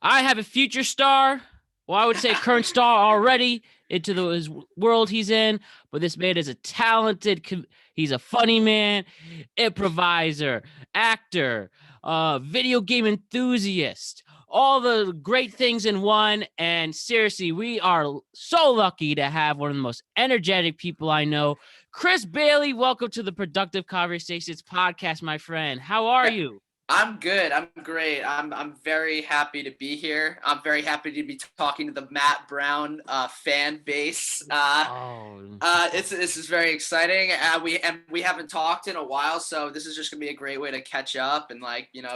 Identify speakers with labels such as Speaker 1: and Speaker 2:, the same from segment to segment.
Speaker 1: I have a future star. Well, I would say current star already into his world he's in. But this man is a talented. He's a funny man, improviser, actor, video game enthusiast. All the great things in one. And seriously, we are so lucky to have one of the most energetic people I know. Chris Bailey, welcome to the Productive Conversations podcast, my friend. How are you?
Speaker 2: I'm good. I'm great. I'm very happy to be here. I'm very happy to be talking to the Matt Brown fan base.
Speaker 1: Oh,
Speaker 2: This is very exciting. We haven't talked in a while, so this is just gonna be a great way to catch up and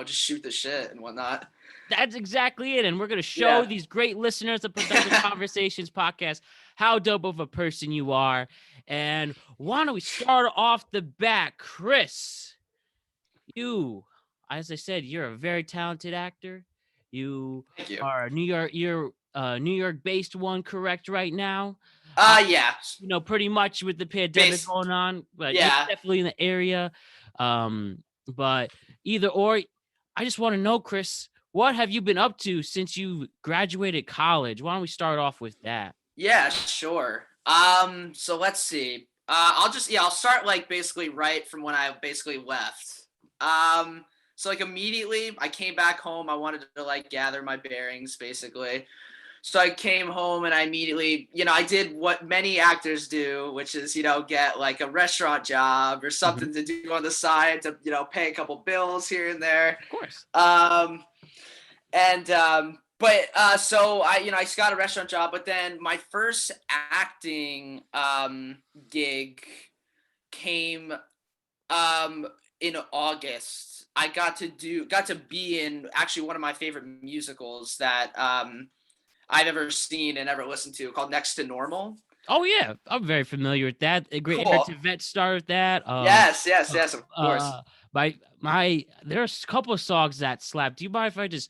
Speaker 2: just shoot the shit and whatnot.
Speaker 1: that's exactly it. And we're going to show these great listeners of Productive Conversations podcast how dope of a person you are. And why don't we start off the bat? Chris, as I said, you're a very talented actor. You
Speaker 2: Thank you.
Speaker 1: are you're New York based one, correct, right now?
Speaker 2: Yeah.
Speaker 1: Pretty much with the pandemic going on, but you're definitely in the area. But either or, I just want to know, Chris, what have you been up to since you graduated college? Why don't we start off with that?
Speaker 2: Yeah, sure. So let's see. I'll start basically right from when I basically left. So immediately I came back home. I wanted to gather my bearings basically. So I came home and I immediately, I did what many actors do, which is, get a restaurant job or something to do on the side to, pay a couple bills here and there.
Speaker 1: Of course.
Speaker 2: So I got a restaurant job, but then my first acting gig came in August. I got to be in actually one of my favorite musicals that I've ever seen and ever listened to, called Next to Normal.
Speaker 1: Oh yeah, I'm very familiar with that. A great
Speaker 2: Cool.
Speaker 1: vet star with that.
Speaker 2: Yes, of course.
Speaker 1: There's a couple of songs that slap. Do you mind if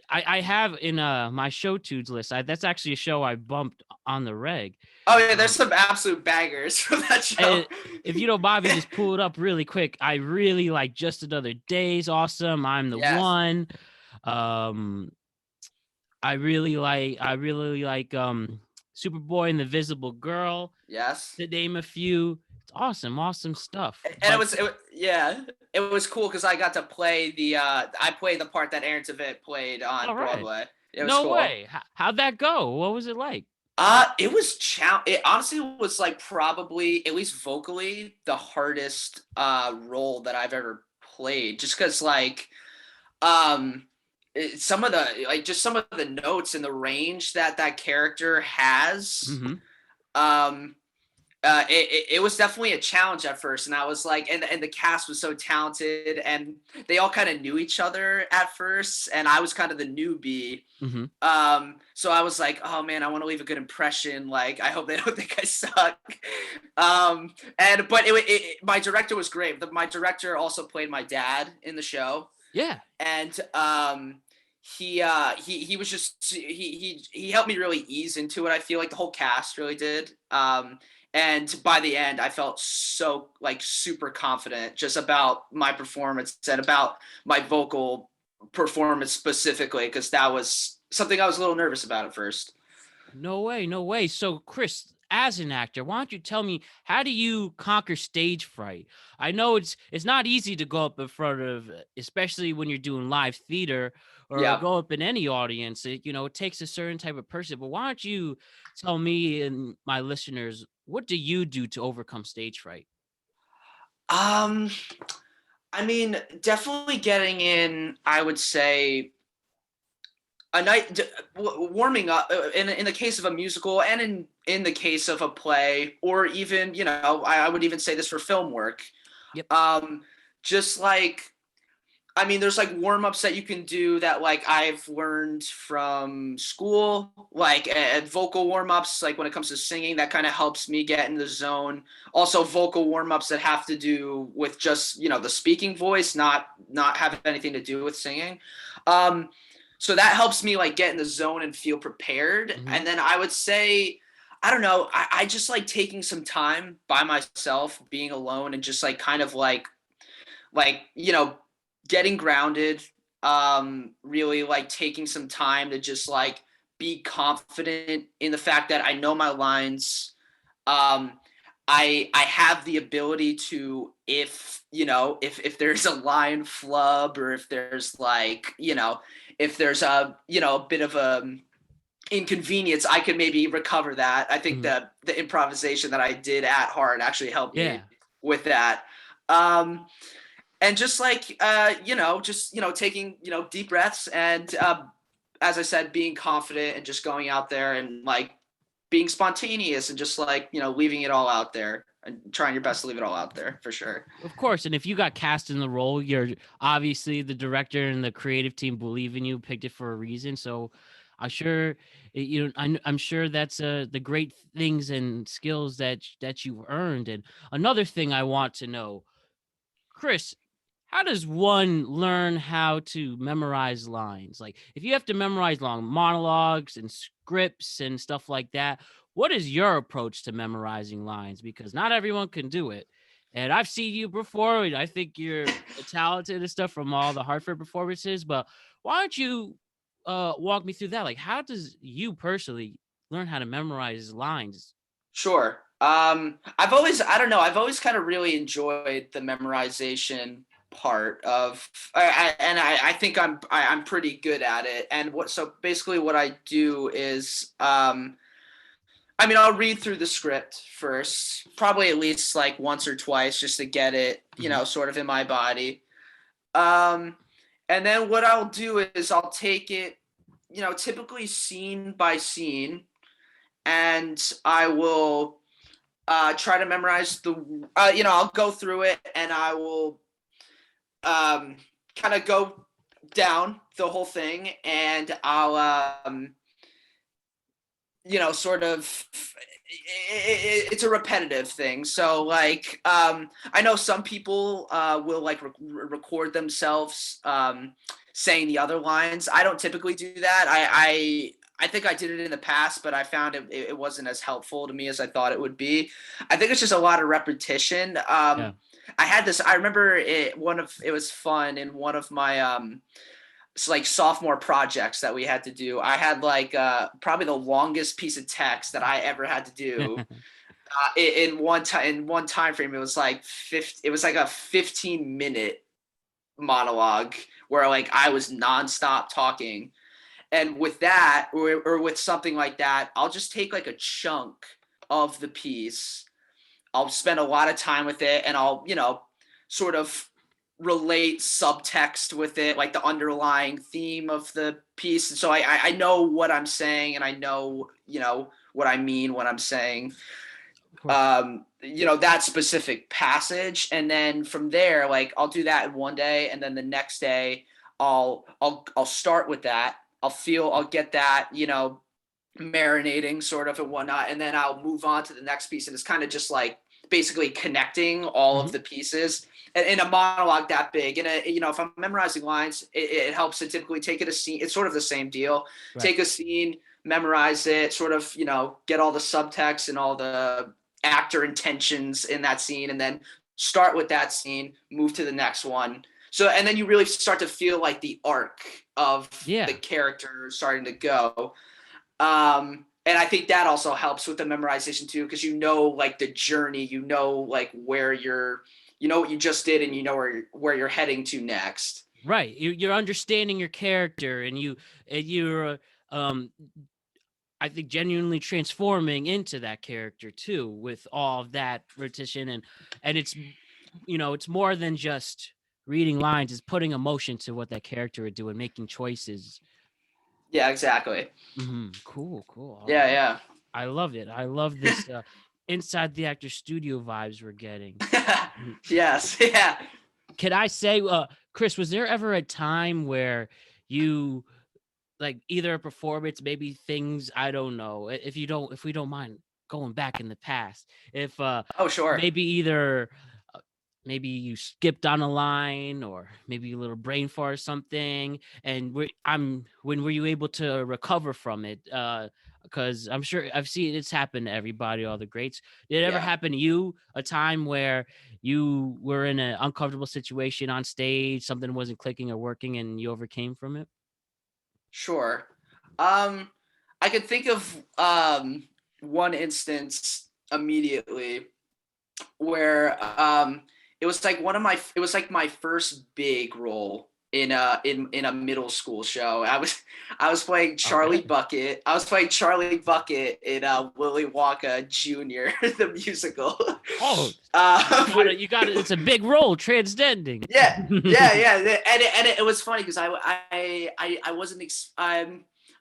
Speaker 1: I have in my show tunes list. That's actually a show I bumped on the reg.
Speaker 2: Oh yeah, there's some absolute bangers from that show.
Speaker 1: If you don't mind me, just pull it up really quick. I really like Just Another Day's awesome. I'm the one. I really like Superboy and the Visible Girl.
Speaker 2: Yes.
Speaker 1: To name a few. It's awesome stuff.
Speaker 2: And it was cool because I got to play I played the part that Aaron Tveit played on Broadway. It was
Speaker 1: no
Speaker 2: cool.
Speaker 1: way. How'd that go? What was it like?
Speaker 2: It was it honestly was probably, at least vocally, the hardest role that I've ever played, just because some of the notes and the range that character has. It was definitely a challenge at first, and I was and the cast was so talented, and they all kind of knew each other at first, and I was kind of the newbie. So I was like, oh man, I want to leave a good impression. I hope they don't think I suck. But my director was great. My director also played my dad in the show.
Speaker 1: Yeah.
Speaker 2: And he was just he helped me really ease into it. I feel like the whole cast really did. And by the end, I felt so super confident just about my performance and about my vocal performance specifically, because that was something I was a little nervous about at first.
Speaker 1: No way. So, Chris, as an actor, why don't you tell me, how do you conquer stage fright? I know it's not easy to go up in front of, especially when you're doing live theater or go up in any audience. It takes a certain type of person. But why don't you tell me and my listeners, what do you do to overcome stage fright?
Speaker 2: I mean, definitely getting in, I would say, a night warming up in the case of a musical, and in the case of a play, or even I would even say this for film work.
Speaker 1: Yep.
Speaker 2: There's warm-ups that you can do that I've learned from school, vocal warm-ups, when it comes to singing, that kind of helps me get in the zone. Also vocal warm-ups that have to do with just the speaking voice, not have anything to do with singing. So that helps me get in the zone and feel prepared. And then I would say, I don't know, I just taking some time by myself, being alone, and just getting grounded, really like taking some time to just like be confident in the fact that I know my lines. Um, I have the ability to, if if there's a line flub, or if there's like if there's a bit of a inconvenience, I could maybe recover that. I think
Speaker 1: Mhm.
Speaker 2: that the improvisation that I did at Heart actually helped
Speaker 1: Yeah.
Speaker 2: me with that. Um, and just like taking deep breaths, and as I said, being confident and just going out there and like being spontaneous and just like leaving it all out there and trying your best to leave it all out there for sure.
Speaker 1: Of course, and if you got cast in the role, you're obviously the director and the creative team believe in you, picked it for a reason. So, I'm sure I'm sure that's the great things and skills that you've earned. And another thing I want to know, Chris, how does one learn how to memorize lines? Like, if you have to memorize long monologues and scripts and stuff like that, what is your approach to memorizing lines? Because not everyone can do it. And I've seen you before, and I think you're talented and stuff from all the Hartford performances. But why don't you walk me through that? Like, how does you personally learn how to memorize lines?
Speaker 2: Sure. I've always kind of really enjoyed the memorization part of, I think I'm pretty good at it. And so basically what I do is, I'll read through the script first, probably at least like once or twice, just to get it,
Speaker 1: Mhm.
Speaker 2: sort of in my body. Um, and then what I'll do is I'll take it, typically scene by scene, and I will try to memorize I'll go through it, and I will kind of go down the whole thing, and I'll sort of, it's a repetitive thing. So like, I know some people will like record themselves saying the other lines. I don't typically do that. I think I did it in the past, but I found it wasn't as helpful to me as I thought it would be. I think it's just a lot of repetition.
Speaker 1: Yeah.
Speaker 2: I had this. I remember it was fun in one of my like sophomore projects that we had to do. I had like probably the longest piece of text that I ever had to do in one time frame. It was like it was like a 15-minute monologue where like I was nonstop talking. And with that, or with something like that, I'll just take like a chunk of the piece. I'll spend a lot of time with it, and I'll sort of relate subtext with it, like the underlying theme of the piece. And so I know what I'm saying, and I know what I mean when I'm saying
Speaker 1: Of course.
Speaker 2: that specific passage. And then from there, like I'll do that in one day, and then the next day I'll start with that. I'll get that marinating sort of and whatnot, and then I'll move on to the next piece. And it's kind of just like basically connecting all of
Speaker 1: Mhm.
Speaker 2: the pieces in a monologue that big. And if I'm memorizing lines, it helps to typically take it a scene. It's sort of the same deal.
Speaker 1: Right.
Speaker 2: Take a scene, memorize it, sort of get all the subtext and all the actor intentions in that scene, and then start with that scene, move to the next one. So, and then you really start to feel like the arc of the
Speaker 1: Yeah.
Speaker 2: character starting to go. And I think that also helps with the memorization too, because like the journey, like where what you just did, and where you're heading to next.
Speaker 1: Right. You're understanding your character, and you're um I think genuinely transforming into that character too, with all of that repetition. And it's more than just reading lines, it's putting emotion to what that character would do and making choices.
Speaker 2: Yeah, exactly.
Speaker 1: Cool, cool.
Speaker 2: Yeah, yeah.
Speaker 1: I love it. I love this inside the actor studio vibes we're getting. Mhm.
Speaker 2: Yes, yeah.
Speaker 1: Can I say, Chris, was there ever a time where you like either a performance, maybe things, I don't know, if we don't mind going back in the past, if
Speaker 2: Oh, sure.
Speaker 1: maybe either maybe you skipped on a line, or maybe a little brain fart or something, and when were you able to recover from it? because I'm sure I've seen it's happened to everybody, all the greats. Did it ever
Speaker 2: Yeah.
Speaker 1: happen to you, a time where you were in an uncomfortable situation on stage, something wasn't clicking or working, and you overcame from it?
Speaker 2: Sure. I could think of one instance immediately where it was like my first big role in a middle school show. I was playing Charlie
Speaker 1: Okay.
Speaker 2: Bucket. I was playing Charlie Bucket in Willy Wonka Jr. the musical.
Speaker 1: Oh,
Speaker 2: With,
Speaker 1: you got it. It's a big role, transcending.
Speaker 2: yeah. And it was funny because I wasn't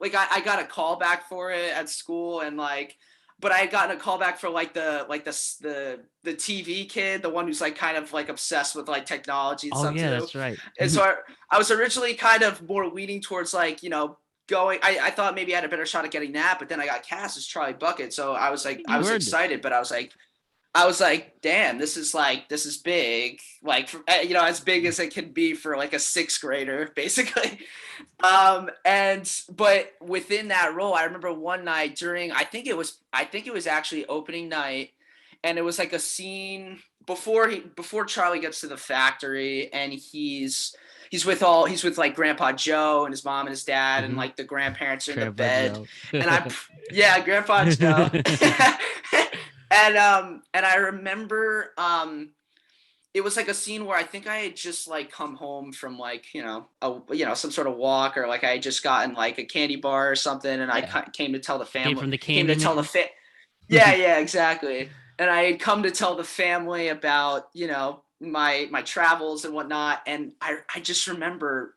Speaker 2: like I got a call back for it at school, and like, but I had gotten a call back for like the TV kid, the one who's like kind of like obsessed with like technology and
Speaker 1: Oh
Speaker 2: stuff
Speaker 1: yeah,
Speaker 2: too.
Speaker 1: that's right.
Speaker 2: And so I was originally kind of more leaning towards like, going. I thought maybe I had a better shot at getting that, but then I got cast as Charlie Bucket, so I was like, I
Speaker 1: You
Speaker 2: was
Speaker 1: earned it.
Speaker 2: excited, but I was like, damn, this is big, like, as big as it can be for like a sixth grader, basically. But within that role, I remember one night during, I think it was actually opening night, and it was like a scene before Charlie gets to the factory, and he's with like Grandpa Joe and his mom and his dad, and
Speaker 1: Mhm.
Speaker 2: like the grandparents are in the
Speaker 1: Grandpa
Speaker 2: bed,
Speaker 1: Joe.
Speaker 2: and yeah, Grandpa Joe. And I remember it was like a scene where I think I had just like come home from like, some sort of walk, or like I had just gotten like a candy bar or something, and I
Speaker 1: Yeah.
Speaker 2: came to tell the
Speaker 1: Came
Speaker 2: family,
Speaker 1: from the
Speaker 2: came to
Speaker 1: candy
Speaker 2: tell the
Speaker 1: man.
Speaker 2: yeah, exactly. And I had come to tell the family about, my travels and whatnot, and I just remember,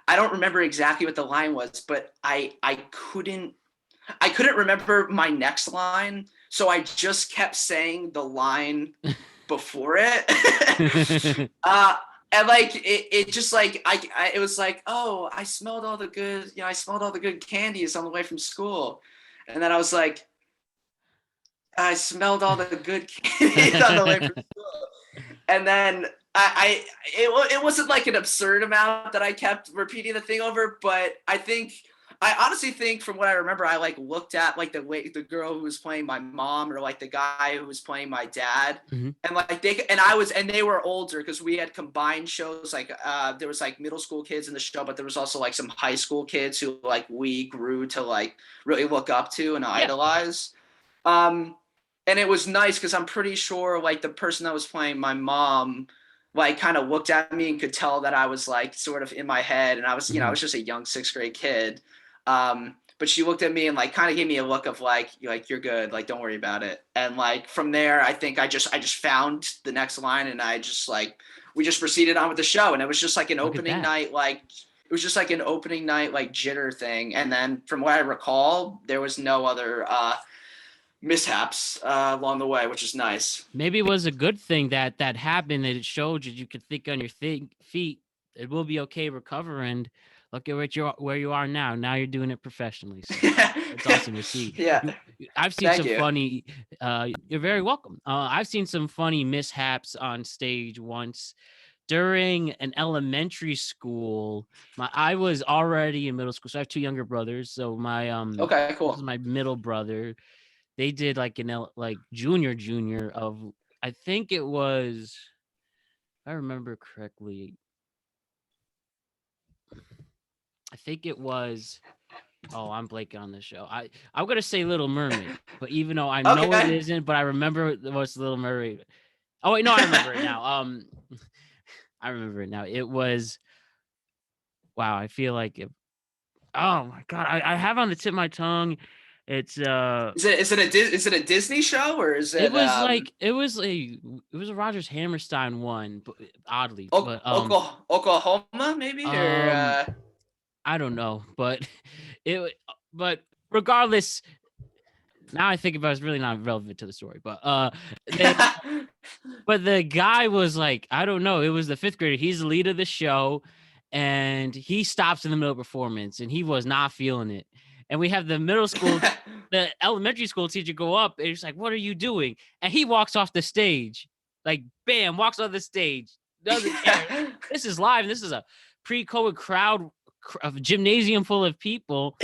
Speaker 2: I don't remember exactly what the line was, but I couldn't remember my next line, so I just kept saying the line before it. And like it just like it was like, oh, I smelled all the good candies on the way from school, and then I was like, I smelled all the good candies on the way from school, and then it wasn't like an absurd amount that I kept repeating the thing over, but I honestly think from what I remember, I like looked at like the girl who was playing my mom, or like the guy who was playing my dad,
Speaker 1: Mhm.
Speaker 2: and like they were older because we had combined shows. Like there was like middle school kids in the show, but there was also like some high school kids who like we grew to like really look up to and
Speaker 1: Yeah.
Speaker 2: idolize. Um, and it was nice because I'm pretty sure like the person that was playing my mom like kind of looked at me and could tell that I was like sort of in my head, and I was, I
Speaker 1: Mhm.
Speaker 2: was just a young sixth grade kid. But she looked at me and like kind of gave me a look of like you're good, like don't worry about it. And like from there, I think I just found the next line, and I just like we just proceeded on with the show, and it was just like an
Speaker 1: Look at
Speaker 2: opening
Speaker 1: that.
Speaker 2: night like jitter thing. And then from what I recall, there was no other mishaps along the way, which is nice.
Speaker 1: Maybe it was a good thing that that happened, that it showed you could think on your feet. It will be okay, recover, and look at where you are now. Now you're doing it professionally. So it's awesome to see.
Speaker 2: Yeah,
Speaker 1: I've seen
Speaker 2: thank
Speaker 1: some
Speaker 2: you.
Speaker 1: funny. You're very welcome. I've seen some funny mishaps on stage once during an elementary school. I was already in middle school, so I have two younger brothers. So my
Speaker 2: Okay,
Speaker 1: this is
Speaker 2: cool.
Speaker 1: my middle brother. They did like like junior of, I think it was, if I remember correctly, I think it was, oh, I'm blanking on the show. I'm gonna say Little Mermaid, but even though I know it
Speaker 2: Okay.
Speaker 1: isn't, but I remember it was Little Mermaid. Oh wait, no, I remember it now. I remember it now. It was, wow. I feel like it, oh my god, I have on the tip of my tongue. It's
Speaker 2: Is it a Disney show, or is
Speaker 1: it
Speaker 2: it
Speaker 1: was like it was a Rogers Hammerstein one, but oddly, but
Speaker 2: Oklahoma maybe, or
Speaker 1: um I don't know, but it but regardless, now I think about it, it's really not relevant to the story. They but the guy was like, I don't know, it was the fifth grader. He's the lead of the show, and he stops in the middle of performance, and he was not feeling it. And we have the elementary school teacher go up, and he's like, "What are you doing?" And he walks off the stage, like bam, walks off the stage, doesn't care. This is live, and this is a pre-COVID crowd, a gymnasium full of people,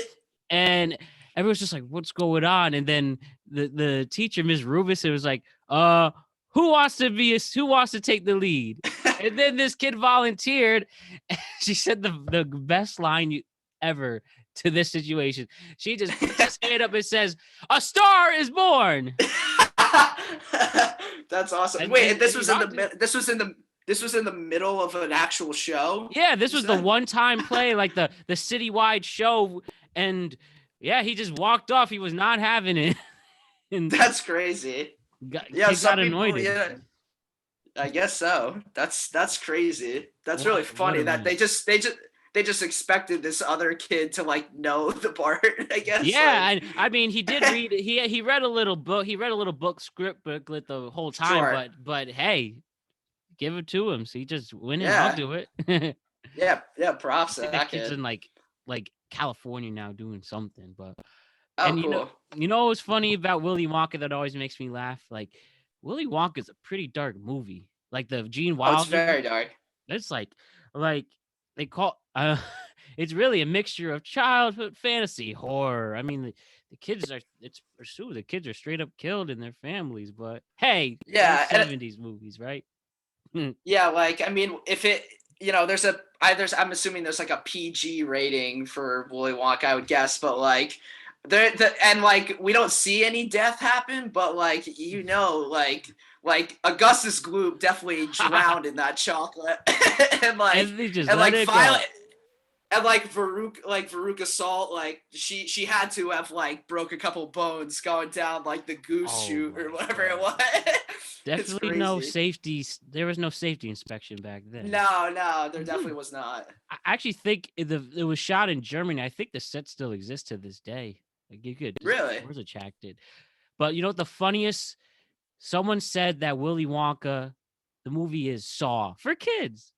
Speaker 1: and everyone's just like, what's going on? And then the teacher, Miss Rubis, it was like, who wants to take the lead? And then this kid volunteered. And she said the best line ever to this situation. She just puts his hand up and says, "A star is born."
Speaker 2: That's awesome.
Speaker 1: And
Speaker 2: Wait,
Speaker 1: then-
Speaker 2: this
Speaker 1: and
Speaker 2: was
Speaker 1: he
Speaker 2: in
Speaker 1: rocked it.
Speaker 2: this was in the middle of an actual show.
Speaker 1: Yeah, this
Speaker 2: You
Speaker 1: was the
Speaker 2: said?
Speaker 1: one-time play, like the citywide show, and yeah, he just walked off. He was not having it, and
Speaker 2: That's crazy.
Speaker 1: got,
Speaker 2: Yeah,
Speaker 1: kid
Speaker 2: some
Speaker 1: got
Speaker 2: people.
Speaker 1: anointed.
Speaker 2: Yeah, I guess so. That's crazy. That's really
Speaker 1: What
Speaker 2: funny
Speaker 1: a
Speaker 2: that
Speaker 1: man.
Speaker 2: they just expected this other kid to like know the part. I guess.
Speaker 1: Yeah,
Speaker 2: like,
Speaker 1: and I mean, he did read. He read a little book. He read a little script booklet the whole time.
Speaker 2: Sure.
Speaker 1: But hey, give it to him. So he just went in.
Speaker 2: Yeah.
Speaker 1: I'll do it. I
Speaker 2: yeah. Props to
Speaker 1: think
Speaker 2: that
Speaker 1: that kid's
Speaker 2: kid.
Speaker 1: in like California now doing something. But
Speaker 2: Oh,
Speaker 1: and
Speaker 2: cool.
Speaker 1: you know what's funny about Willy Wonka that always makes me laugh? Like Willy Wonka is a pretty dark movie. Like the Gene
Speaker 2: Oh, it's
Speaker 1: Wilder.
Speaker 2: very dark.
Speaker 1: It's like they call it's really a mixture of childhood fantasy horror. I mean the kids are it's pursued. The kids are straight up killed in their families, but hey,
Speaker 2: Yeah, and
Speaker 1: 70s movies, right?
Speaker 2: yeah, like I mean, if it, I'm assuming there's like a PG rating for Willy Wonka, I would guess, but like and like we don't see any death happen, but like like Augustus Gloop definitely drowned in that chocolate, and
Speaker 1: And they just
Speaker 2: and
Speaker 1: let
Speaker 2: like
Speaker 1: it
Speaker 2: Violet.
Speaker 1: go.
Speaker 2: And like Veruca Salt, like she had to have like broke a couple bones going down like the goose
Speaker 1: Oh
Speaker 2: chute or
Speaker 1: my
Speaker 2: whatever it
Speaker 1: God.
Speaker 2: was. It's
Speaker 1: Definitely no
Speaker 2: crazy.
Speaker 1: safety. There was no safety inspection back then.
Speaker 2: No, there definitely was not.
Speaker 1: I actually think it was shot in Germany. I think the set still exists to this day. Like you could just
Speaker 2: Really?
Speaker 1: Rorschach did. But you know what the funniest? Someone said that Willy Wonka, the movie is Saw for kids.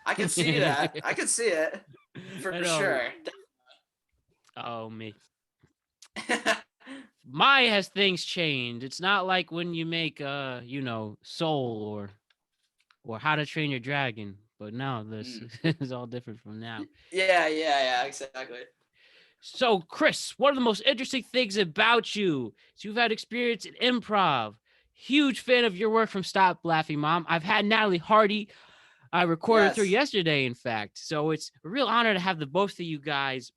Speaker 2: I can see that. I can see it for
Speaker 1: I know.
Speaker 2: sure.
Speaker 1: Oh me. My has things changed. It's not like when you make Soul or How to Train Your Dragon. But now this is all different from now.
Speaker 2: Yeah, exactly.
Speaker 1: So, Chris, one of the most interesting things about you is you've had experience in improv. Huge fan of your work from Stop Laughing Mom. I've had Natalie Hardy. I recorded through
Speaker 2: Yes.
Speaker 1: yesterday, in fact. So it's a real honor to have the both of you guys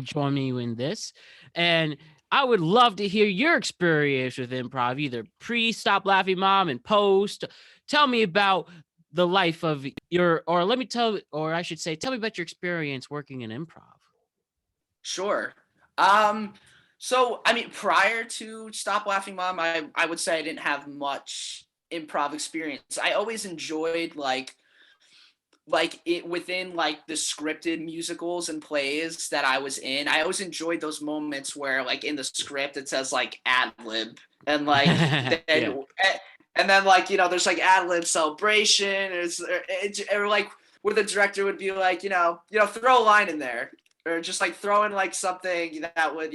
Speaker 1: join me in this. And I would love to hear your experience with improv, either pre-Stop Laughing Mom and post. Tell me about the life of I should say, tell me about your experience working in improv.
Speaker 2: Sure. So I mean, prior to Stop Laughing Mom, I would say I didn't have much improv experience. I always enjoyed like it within like the scripted musicals and plays that I was in. I always enjoyed those moments where like in the script it says like ad lib and like
Speaker 1: Yeah.
Speaker 2: and then like there's like ad lib celebration or like where the director would be like throw a line in there or just like throw in like something that would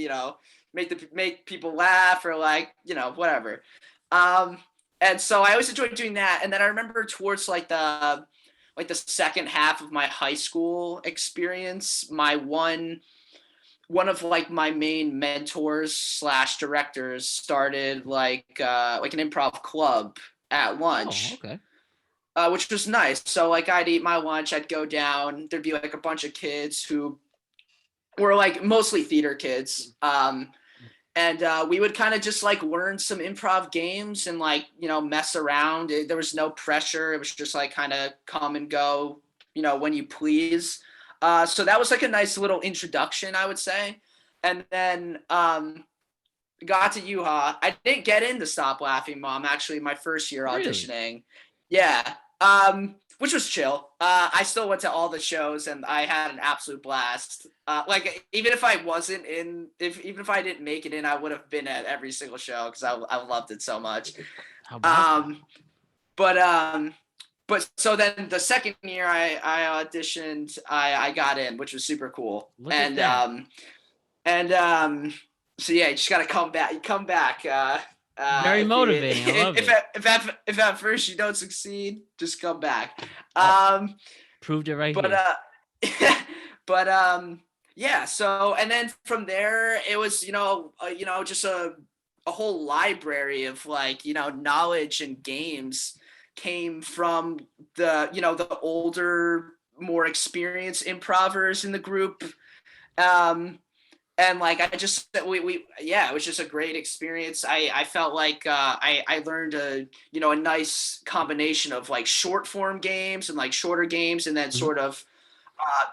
Speaker 2: make people laugh or like whatever. And so I always enjoyed doing that. And then I remember towards like the second half of my high school experience, my one of like my main mentors / directors started like an improv club at lunch.
Speaker 1: Oh, okay.
Speaker 2: Which was nice. So like I'd eat my lunch, I'd go down, there'd be like a bunch of kids who were like mostly theater kids. And we would kind of just like learn some improv games and like, mess around. There was no pressure. It was just like kind of come and go, when you please. So that was like a nice little introduction, I would say. And then got to UHA. I didn't get into Stop Laughing Mom, actually, my first year auditioning.
Speaker 1: Really?
Speaker 2: Yeah. Which was chill. I still went to all the shows and I had an absolute blast. Like even if I wasn't in, even if I didn't make it in, I would have been at every single show because I loved it so much.
Speaker 1: How about that?
Speaker 2: But so then the second year I auditioned, I got in, which was super cool.
Speaker 1: Look at that.
Speaker 2: So yeah, you just gotta come back.
Speaker 1: Very motivating. I love it.
Speaker 2: If at first you don't succeed, just come back.
Speaker 1: Proved it right
Speaker 2: but
Speaker 1: here.
Speaker 2: but Yeah. So, and then from there, it was, just a whole library of like, knowledge and games came from the older, more experienced improvers in the group. And like I just we yeah, it was just a great experience. I felt like I learned a nice combination of like short form games and like shorter games, and then
Speaker 1: Mhm.
Speaker 2: sort of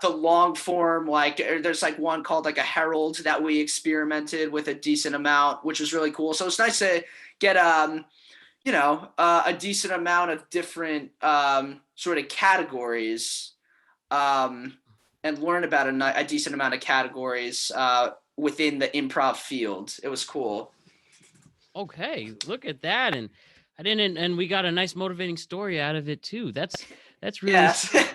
Speaker 2: the long form, like there's like one called like a Herald that we experimented with a decent amount, which was really cool. So it's nice to get a decent amount of different sort of categories, um, and learn about a decent amount of categories within the improv field. It was cool.
Speaker 1: Okay, look at that, and I didn't, and we got a nice motivating story out of it too. That's really
Speaker 2: Yes.
Speaker 1: sweet.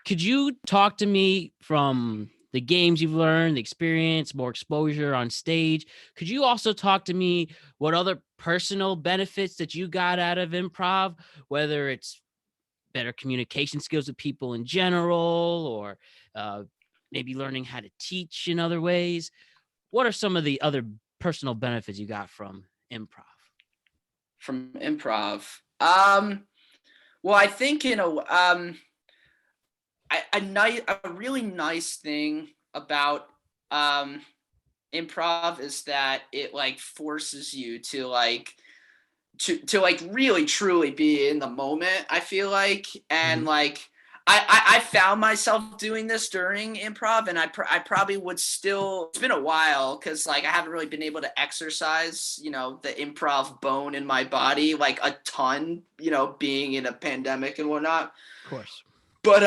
Speaker 1: Could you talk to me from the games you've learned, the experience, more exposure on stage? Could you also talk to me what other personal benefits that you got out of improv, whether it's better communication skills with people in general, or uh, maybe learning how to teach in other ways? What are some of the other personal benefits you got from improv?
Speaker 2: From improv. Well, I think a really nice thing about um, improv is that it like forces you to like really truly be in the moment, I feel like. And
Speaker 1: Mhm.
Speaker 2: like I found myself doing this during improv, and I probably would still. It's been a while because like I haven't really been able to exercise the improv bone in my body like a ton, being in a pandemic and whatnot.
Speaker 1: Of course.
Speaker 2: But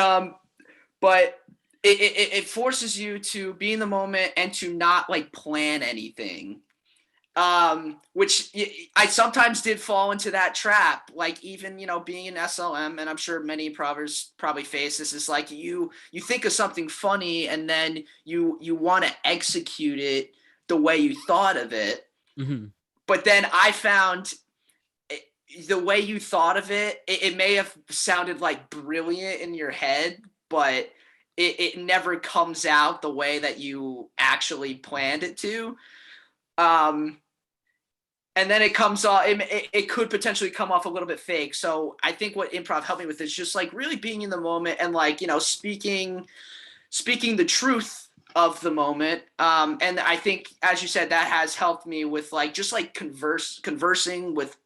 Speaker 2: it forces you to be in the moment and to not like plan anything, which I sometimes did fall into that trap. Like even being in SLM, and I'm sure many improvers probably face this, is like you think of something funny and then you want to execute it the way you thought of it,
Speaker 1: Mhm.
Speaker 2: but then I found the way you thought of it may have sounded like brilliant in your head, but it never comes out the way that you actually planned it to. Um, and then it comes off, it could potentially come off a little bit fake. So I think what improv helped me with is just like really being in the moment and like speaking the truth of the moment. And I think, as you said, that has helped me with like just like conversing with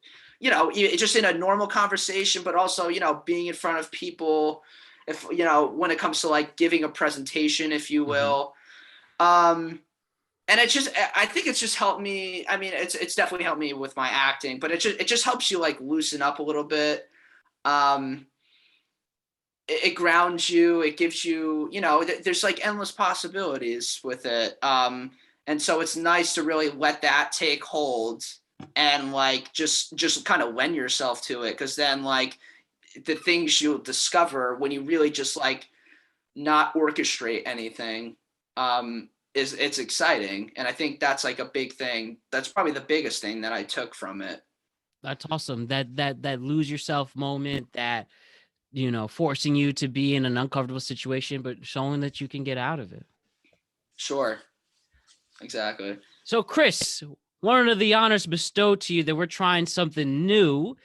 Speaker 2: just in a normal conversation, but also being in front of people, if when it comes to like giving a presentation, if you
Speaker 1: Mhm.
Speaker 2: will. And I think it's just helped me. I mean, it's definitely helped me with my acting, but it just helps you like loosen up a little bit. um it grounds you. It gives you, there's like endless possibilities with it. And so it's nice to really let that take hold and like just kind of lend yourself to it, because then like the things you'll discover when you really just like not orchestrate anything, is it's exciting. And I think that's like a big thing. That's probably the biggest thing that I took from it.
Speaker 1: That's awesome. That lose yourself moment, that forcing you to be in an uncomfortable situation, but showing that you can get out of it.
Speaker 2: Sure. Exactly.
Speaker 1: So, Chris, one of the honors bestowed to you that we're trying something new.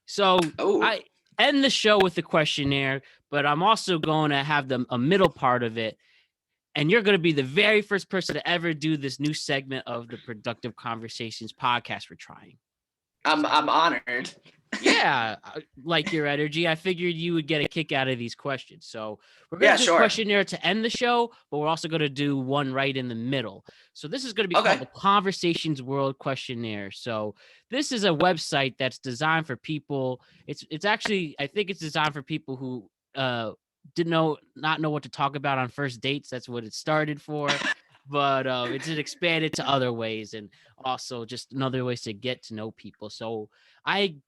Speaker 1: So
Speaker 2: Oh,
Speaker 1: I end the show with the questionnaire, but I'm also going to have a middle part of it. And you're going to be the very first person to ever do this new segment of the Productive Conversations podcast we're trying.
Speaker 2: I'm honored.
Speaker 1: Yeah, like your energy. I figured you would get a kick out of these questions. So we're going
Speaker 2: Yeah,
Speaker 1: to do a
Speaker 2: sure.
Speaker 1: questionnaire to end the show, but we're also going to do one right in the middle. So this is going to be called
Speaker 2: Okay.
Speaker 1: the Conversations World Questionnaire. So this is a website that's designed for people. It's actually, I think it's designed for people who didn't not know what to talk about on first dates. That's what it started for. But it's expanded to other ways, and also just another ways to get to know people. So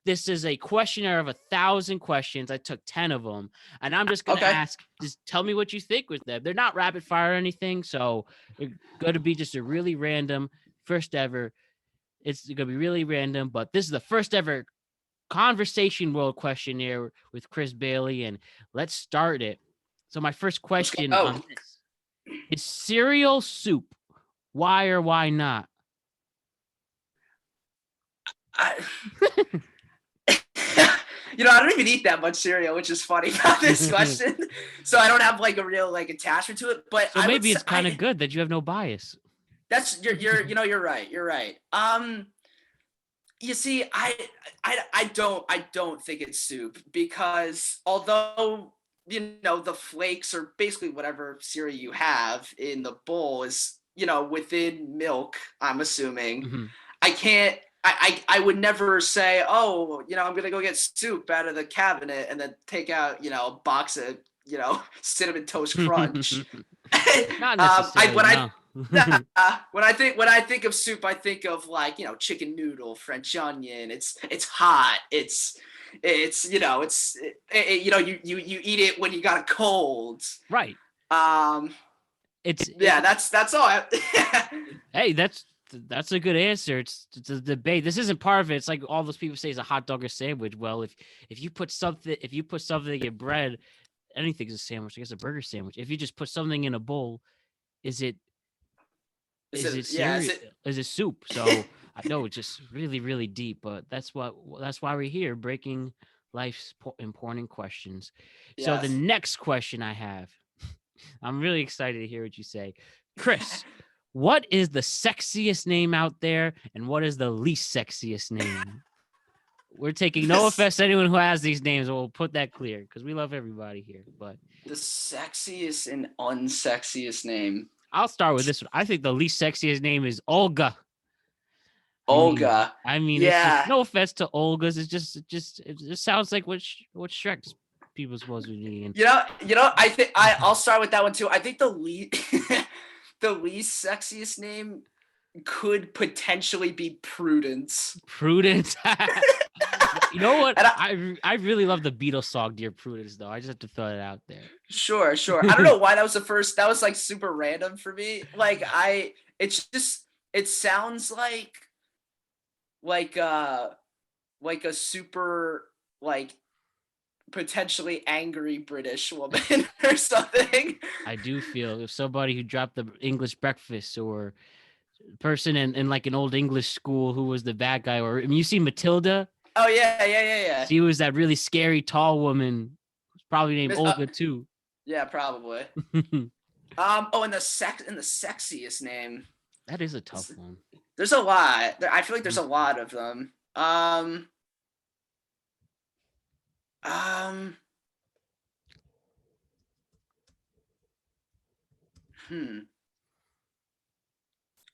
Speaker 1: this is a questionnaire of 1,000 questions. I took 10 of them, and I'm just gonna
Speaker 2: Okay.
Speaker 1: ask. Just tell me what you think with them. They're not rapid fire or anything, so they're gonna be just a really random first ever. It's gonna be really random, but this is the first ever conversation world questionnaire with Chris Bailey, and let's start it. So my first
Speaker 2: Let's
Speaker 1: question
Speaker 2: go.
Speaker 1: on this: Is cereal soup? Why or why not?
Speaker 2: I, I don't even eat that much cereal, which is funny about this question. So I don't have like a real like attachment to it. But
Speaker 1: So maybe it's kind of good that you have no bias.
Speaker 2: That's you're right. You're right. You see, I don't think it's soup because although the flakes are basically whatever cereal you have in the bowl is within milk. I'm assuming.
Speaker 1: Mm-hmm.
Speaker 2: I can't. I would never say, oh, I'm gonna go get soup out of the cabinet and then take out a box of cinnamon toast crunch.
Speaker 1: Not necessarily. No.
Speaker 2: When I think of soup, I think of like chicken noodle, French onion. It's hot. You eat it when you got a cold.
Speaker 1: Right.
Speaker 2: That's all.
Speaker 1: Hey, that's a good answer. It's a debate. This isn't part of it. It's like all those people say is a hot dog or sandwich. Well, if you put something in bread, anything's a sandwich. I guess a burger sandwich. If you just put something in a bowl, is it soup? So I know it's just really, really deep, but that's why we're here, breaking life's important questions. Yes. So the next question I have, I'm really excited to hear what you say, Chris. What is the sexiest name out there, and what is the least sexiest name? We're taking no offense to anyone who has these names. We'll put that clear because we love everybody here. But
Speaker 2: the sexiest and unsexiest name.
Speaker 1: I'll start with this one. I think the least sexiest name is Olga.
Speaker 2: Olga.
Speaker 1: I mean, yeah. It's no offense to Olgas. It just sounds like what Shrek's people supposed to be.
Speaker 2: I think I'll start with that one too. I think the least sexiest name could potentially be Prudence.
Speaker 1: Prudence. You know what? I really love the Beatles song "Dear Prudence," though. I just have to throw it out there.
Speaker 2: Sure. I don't know why that was the first. That was like super random for me. Like it sounds like a super like potentially angry British woman or something.
Speaker 1: I do feel if somebody who dropped the English breakfast or person in like an old English school who was the bad guy, or you see Matilda.
Speaker 2: Oh yeah.
Speaker 1: She was that really scary tall woman, probably named Olga too.
Speaker 2: Yeah, probably. And the sexiest name.
Speaker 1: That is a tough one.
Speaker 2: There's a lot. I feel like there's a lot of them. I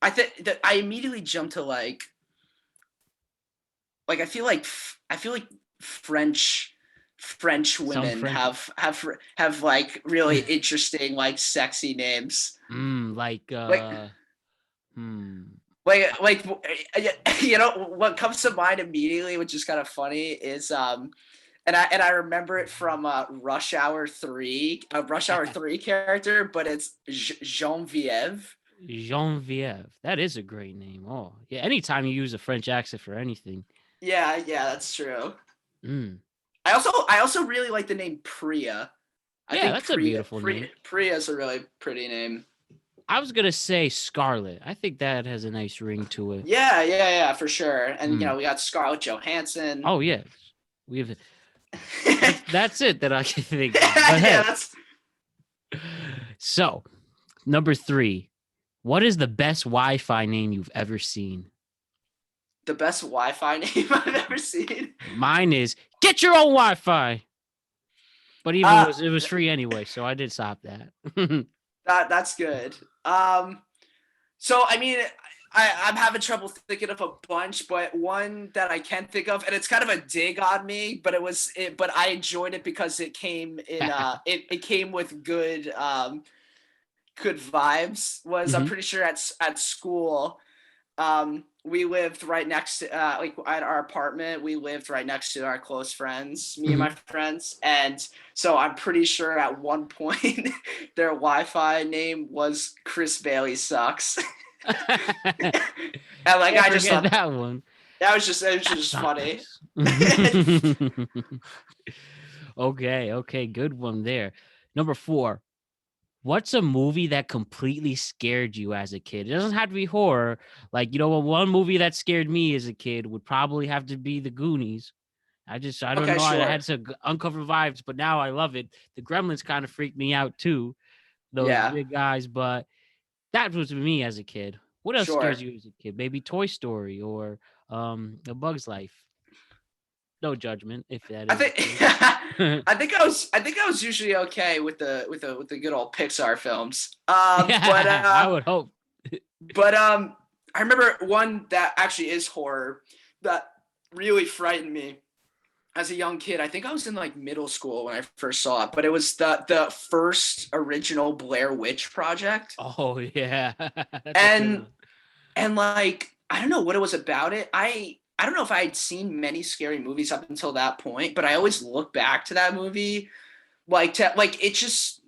Speaker 2: think that I immediately jump to like I feel like French women have like really interesting like sexy names.
Speaker 1: Like
Speaker 2: what comes to mind immediately, which is kind of funny, is and I remember it from Rush Hour 3, a Rush Hour 3 character, but it's Genevieve.
Speaker 1: Genevieve. That is a great name. Oh, yeah. Anytime you use a French accent for anything.
Speaker 2: Yeah, that's true. I also really like the name Priya.
Speaker 1: I think that's a beautiful name.
Speaker 2: Priya's a really pretty name.
Speaker 1: I was gonna say Scarlet. I think that has a nice ring to it.
Speaker 2: Yeah, for sure. And we got Scarlett Johansson.
Speaker 1: Oh yeah, we have. That's it that I can think of. So, number 3. What is the best Wi-Fi name you've ever seen?
Speaker 2: The best Wi-Fi name I've ever seen?
Speaker 1: Mine is Get Your Own Wi-Fi. But even it was free anyway, so I did stop that.
Speaker 2: That's good. So, I mean, I'm having trouble thinking of a bunch, but one that I can think of, and it's kind of a dig on me, but but I enjoyed it because it came in, it came with good vibes. Was I'm pretty sure at school, we lived right next to at our apartment. We lived right next to our close friends, me and my friends, and so I'm pretty sure at one point their Wi-Fi name was Chris Bailey Sucks. And I just thought
Speaker 1: that one.
Speaker 2: It was just funny.
Speaker 1: Okay, good one there. Number 4. What's a movie that completely scared you as a kid? It doesn't have to be horror. Like, one movie that scared me as a kid would probably have to be The Goonies. I don't
Speaker 2: Okay,
Speaker 1: know. I
Speaker 2: sure.
Speaker 1: had some uncomfortable vibes, but now I love it. The Gremlins kind of freaked me out too. Those
Speaker 2: Yeah,
Speaker 1: big guys, but that was me as a kid. What else scares
Speaker 2: sure.
Speaker 1: you as a kid? Maybe Toy Story or A Bug's Life. No judgment if that
Speaker 2: I
Speaker 1: is
Speaker 2: think
Speaker 1: the case.
Speaker 2: I think I was usually okay with the good old Pixar films.
Speaker 1: I would hope.
Speaker 2: But I remember one that actually is horror that really frightened me as a young kid. I think I was in like middle school when I first saw it, but it was the first original Blair Witch Project.
Speaker 1: Oh yeah, that's a good
Speaker 2: And
Speaker 1: one.
Speaker 2: like I don't know what it was about it. I don't know if I had seen many scary movies up until that point, but I always look back to that movie like it just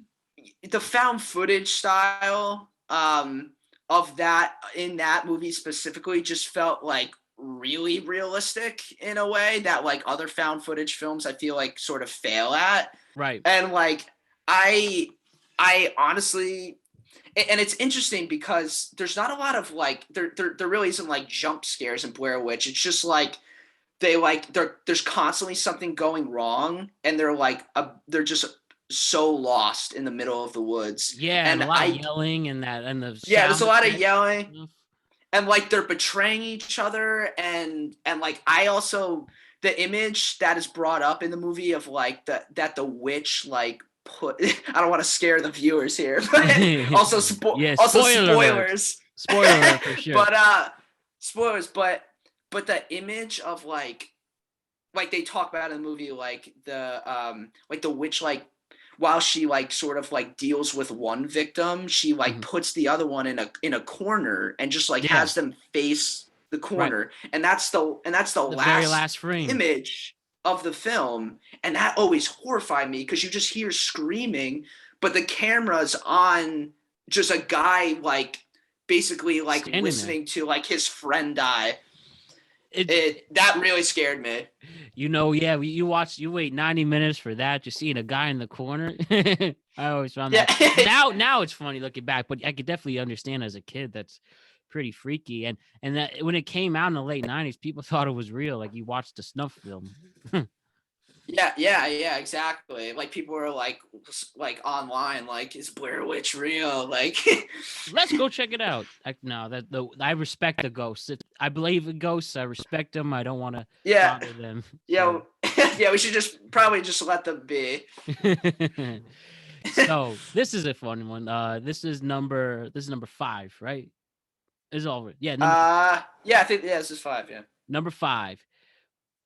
Speaker 2: the found footage style of that in that movie specifically just felt like really realistic in a way that like other found footage films I feel like sort of fail at.
Speaker 1: Right.
Speaker 2: And like I I honestly and it's interesting because there's not a lot of like there really isn't like jump scares in Blair Witch. It's just like there's constantly something going wrong and they're just so lost in the middle of the woods.
Speaker 1: Yeah, and a
Speaker 2: And
Speaker 1: lot of yelling and the
Speaker 2: yeah, there's
Speaker 1: sound
Speaker 2: a lot of
Speaker 1: effects
Speaker 2: yelling
Speaker 1: and stuff.
Speaker 2: and like they're betraying each other and like I also the image that is brought up in the movie of like the witch like put I don't want to scare the viewers here, but
Speaker 1: Yeah,
Speaker 2: also
Speaker 1: spoiler alert.
Speaker 2: spoilers.
Speaker 1: Spoiler alert for sure.
Speaker 2: But spoilers, but the image of like they talk about in the movie like the witch like while she like sort of like deals with one victim, she like
Speaker 1: Mhm.
Speaker 2: puts the other one in a corner and just like
Speaker 1: Yeah,
Speaker 2: has them face the
Speaker 1: right.
Speaker 2: corner. And that's the
Speaker 1: The very
Speaker 2: last
Speaker 1: last frame.
Speaker 2: image of the film. And that always horrified me because you just hear screaming, but the camera's on just a guy like basically like
Speaker 1: Standing there.
Speaker 2: listening to like his friend die.
Speaker 1: It
Speaker 2: It that really scared me.
Speaker 1: yeah, you wait 90 minutes for that, just seeing a guy in the corner. I always found
Speaker 2: Yeah.
Speaker 1: that. Now it's funny looking back, but I could definitely understand as a kid that's pretty freaky. And that when it came out in the late 90s, people thought it was real, like you watched a snuff film.
Speaker 2: Yeah, exactly. Like people were like online, like, is Blair Witch real? Like,
Speaker 1: Let's go check it out. I respect the ghosts. I believe in ghosts. I respect them. I don't want to
Speaker 2: yeah,
Speaker 1: bother them.
Speaker 2: yeah, yeah. We should probably just let them be.
Speaker 1: So, so this is a fun one. This is number 5, right? Is all yeah,
Speaker 2: Yeah, I think this is 5. Yeah.
Speaker 1: number 5.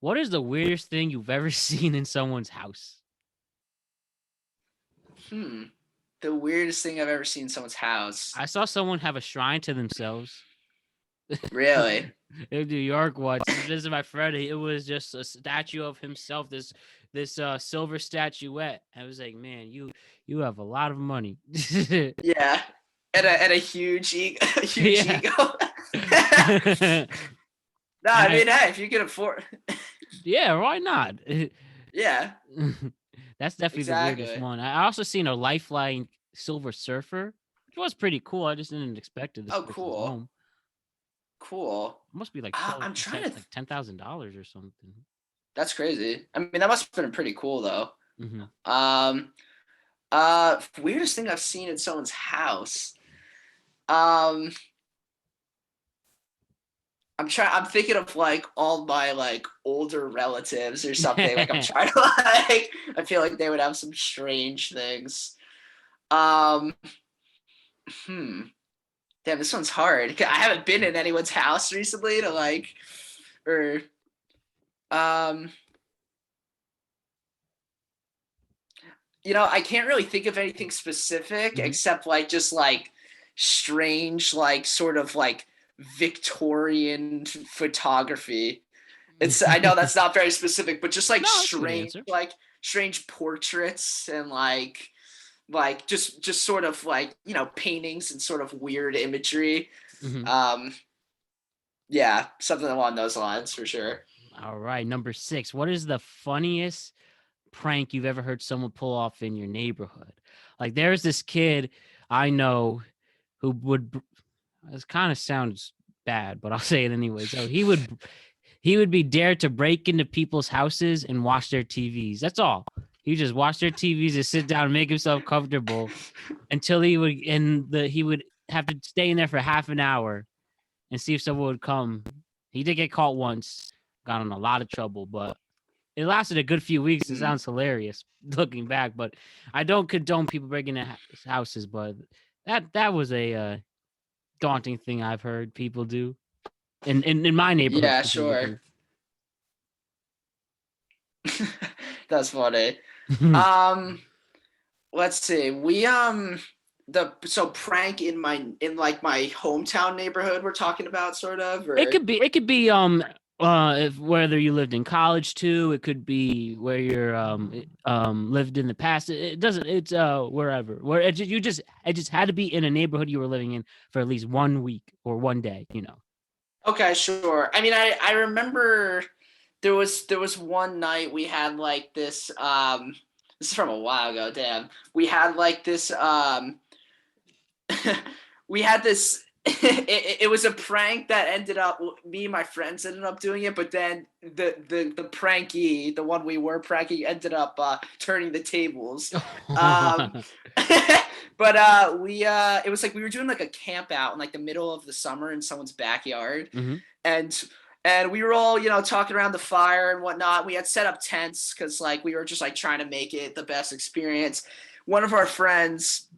Speaker 1: What is the weirdest thing you've ever seen in someone's house?
Speaker 2: The weirdest thing I've ever seen in someone's house.
Speaker 1: I saw someone have a shrine to themselves.
Speaker 2: Really?
Speaker 1: In New York once. This is my friend. It was just a statue of himself. This silver statuette. I was like, man, you have a lot of money.
Speaker 2: Yeah. And a huge a huge
Speaker 1: Yeah.
Speaker 2: ego. No,
Speaker 1: And
Speaker 2: I mean, hey, if you can afford.
Speaker 1: yeah, why not?
Speaker 2: Yeah,
Speaker 1: That's definitely the weirdest
Speaker 2: exactly.
Speaker 1: one. I also seen a lifeline Silver Surfer, which was pretty cool. I just didn't expect it this
Speaker 2: Oh,
Speaker 1: close to
Speaker 2: cool.
Speaker 1: home.
Speaker 2: Cool.
Speaker 1: It must be like 12,
Speaker 2: I'm trying to.
Speaker 1: like $10,000 or something.
Speaker 2: That's crazy. I mean, that must have been pretty cool though.
Speaker 1: Mm-hmm.
Speaker 2: Weirdest thing I've seen in someone's house. I'm I'm thinking of like all my like older relatives or something. Like I'm trying to like I feel like they would have some strange things. Um Damn, this one's hard. I haven't been in anyone's house recently to like or um I can't really think of anything specific
Speaker 1: Mm-hmm.
Speaker 2: except like just like strange, like sort of like Victorian photography. I know that's not very specific, but just like
Speaker 1: No, that's a good answer.
Speaker 2: strange portraits and like just sort of like paintings and sort of weird imagery.
Speaker 1: Mm-hmm.
Speaker 2: Yeah, something along those lines for sure.
Speaker 1: All right, number 6. What is the funniest prank you've ever heard someone pull off in your neighborhood? Like there's this kid I know who would. This kind of sounds bad, but I'll say it anyway. So he would be dared to break into people's houses and watch their TVs. That's all. He would just watch their TVs and sit down and make himself comfortable until he would have to stay in there for half an hour and see if someone would come. He did get caught once, got in a lot of trouble, but it lasted a good few weeks. It sounds hilarious looking back, but I don't condone people breaking into houses. But that was a daunting thing I've heard people do in my neighborhood
Speaker 2: Yeah,
Speaker 1: specifically.
Speaker 2: sure. That's funny. Um, let's see. So prank in like my hometown neighborhood we're talking about, sort of, or
Speaker 1: It could be if whether you lived in college too, it could be where you're lived in the past. It doesn't, it's wherever where it just had to be in a neighborhood you were living in for at least 1 week or one day, you know.
Speaker 2: Okay, sure. I mean, I remember there was one night we had like this this is from a while ago, damn. We had like this we had this it was a prank that ended up me and my friends ended up doing it, but then the pranky, the one we were pranking, ended up turning the tables. Um but we it was like we were doing like a camp out in like the middle of the summer in someone's backyard.
Speaker 1: Mm-hmm.
Speaker 2: And we were all, talking around the fire and whatnot. We had set up tents because like we were just like trying to make it the best experience. One of our friends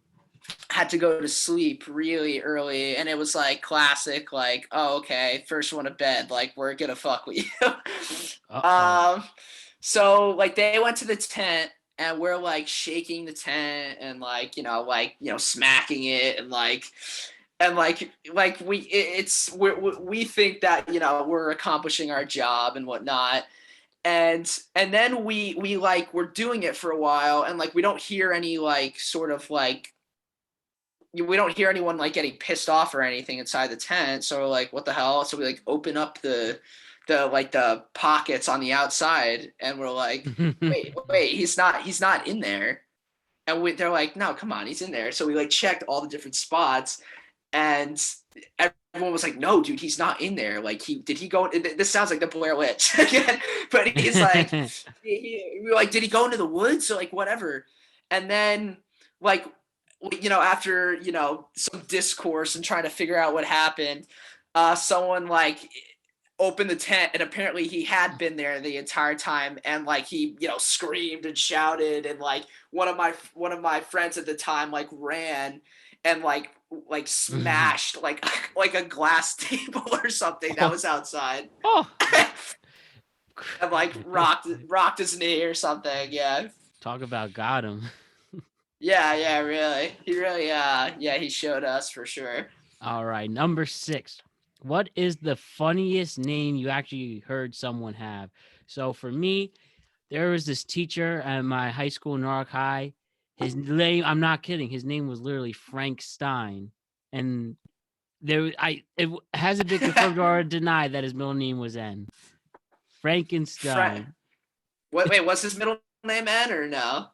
Speaker 2: had to go to sleep really early, and it was like classic, like, oh, okay, first one to bed, like we're gonna fuck with you. So like they went to the tent, and we're like shaking the tent and like smacking it, and we think that we're accomplishing our job and whatnot. And then we like we're doing it for a while, and like we don't hear any like sort of like we don't hear anyone like getting pissed off or anything inside the tent. So we're like, what the hell? So we like open up the pockets on the outside, and we're like, wait, he's not in there. And they're like, no, come on, he's in there. So we like checked all the different spots, and everyone was like, no, dude, he's not in there. Like, did he go? This sounds like the Blair Witch again, but he's like, we were like, did he go into the woods or like whatever? And then like, after some discourse and trying to figure out what happened, someone like opened the tent, and apparently he had been there the entire time, and like he screamed and shouted, and like one of my friends at the time like ran and like smashed like a glass table or something that was outside.
Speaker 1: Oh.
Speaker 2: And like rocked his knee or something. Yeah.
Speaker 1: Talk about got him.
Speaker 2: Yeah, really. He really he showed us for sure.
Speaker 1: All right, number 6. What is the funniest name you actually heard someone have? So for me, there was this teacher at my high school, Norwalk High. His name, I'm not kidding, his name was literally Frank Stein. And it hasn't been confirmed or denied that his middle name was N. Frankenstein.
Speaker 2: Wait, what's his middle name, N, or no?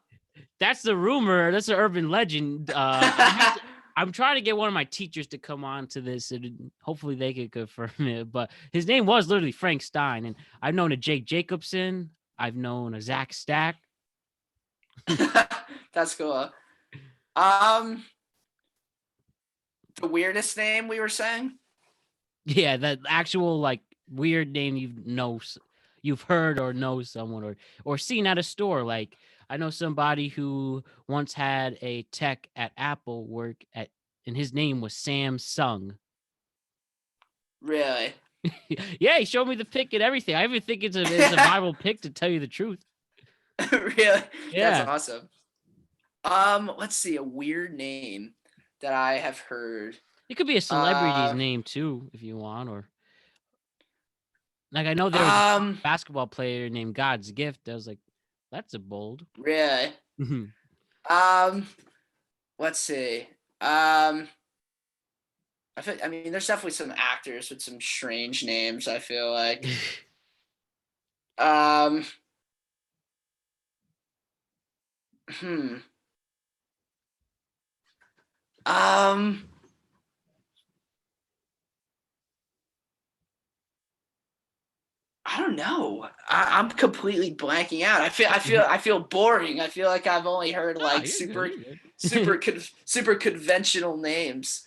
Speaker 1: That's the rumor. That's an urban legend. I'm trying to get one of my teachers to come on to this, and hopefully they could confirm it. But his name was literally Frank Stein, and I've known a Jake Jacobson. I've known a Zach Stack.
Speaker 2: That's cool. The weirdest name we were saying?
Speaker 1: Yeah, that actual like weird name you've heard or know someone or seen at a store. Like I know somebody who once had a tech at Apple work at, and his name was Samsung.
Speaker 2: Really?
Speaker 1: Yeah, he showed me the pic and everything. I even think it's a viral pic, to tell you the truth.
Speaker 2: Really?
Speaker 1: Yeah.
Speaker 2: That's awesome. Let's see, a weird name that I have heard.
Speaker 1: It could be a celebrity's name too, if you want, or like I know there was a basketball player named God's Gift. I was like, that's a bold.
Speaker 2: Really? Let's see. I mean, there's definitely some actors with some strange names, I feel like. Um, I don't know. I'm completely blanking out. I feel boring. I feel like I've only heard
Speaker 1: Ah,
Speaker 2: like
Speaker 1: you're good. You're
Speaker 2: super
Speaker 1: good.
Speaker 2: super conventional names.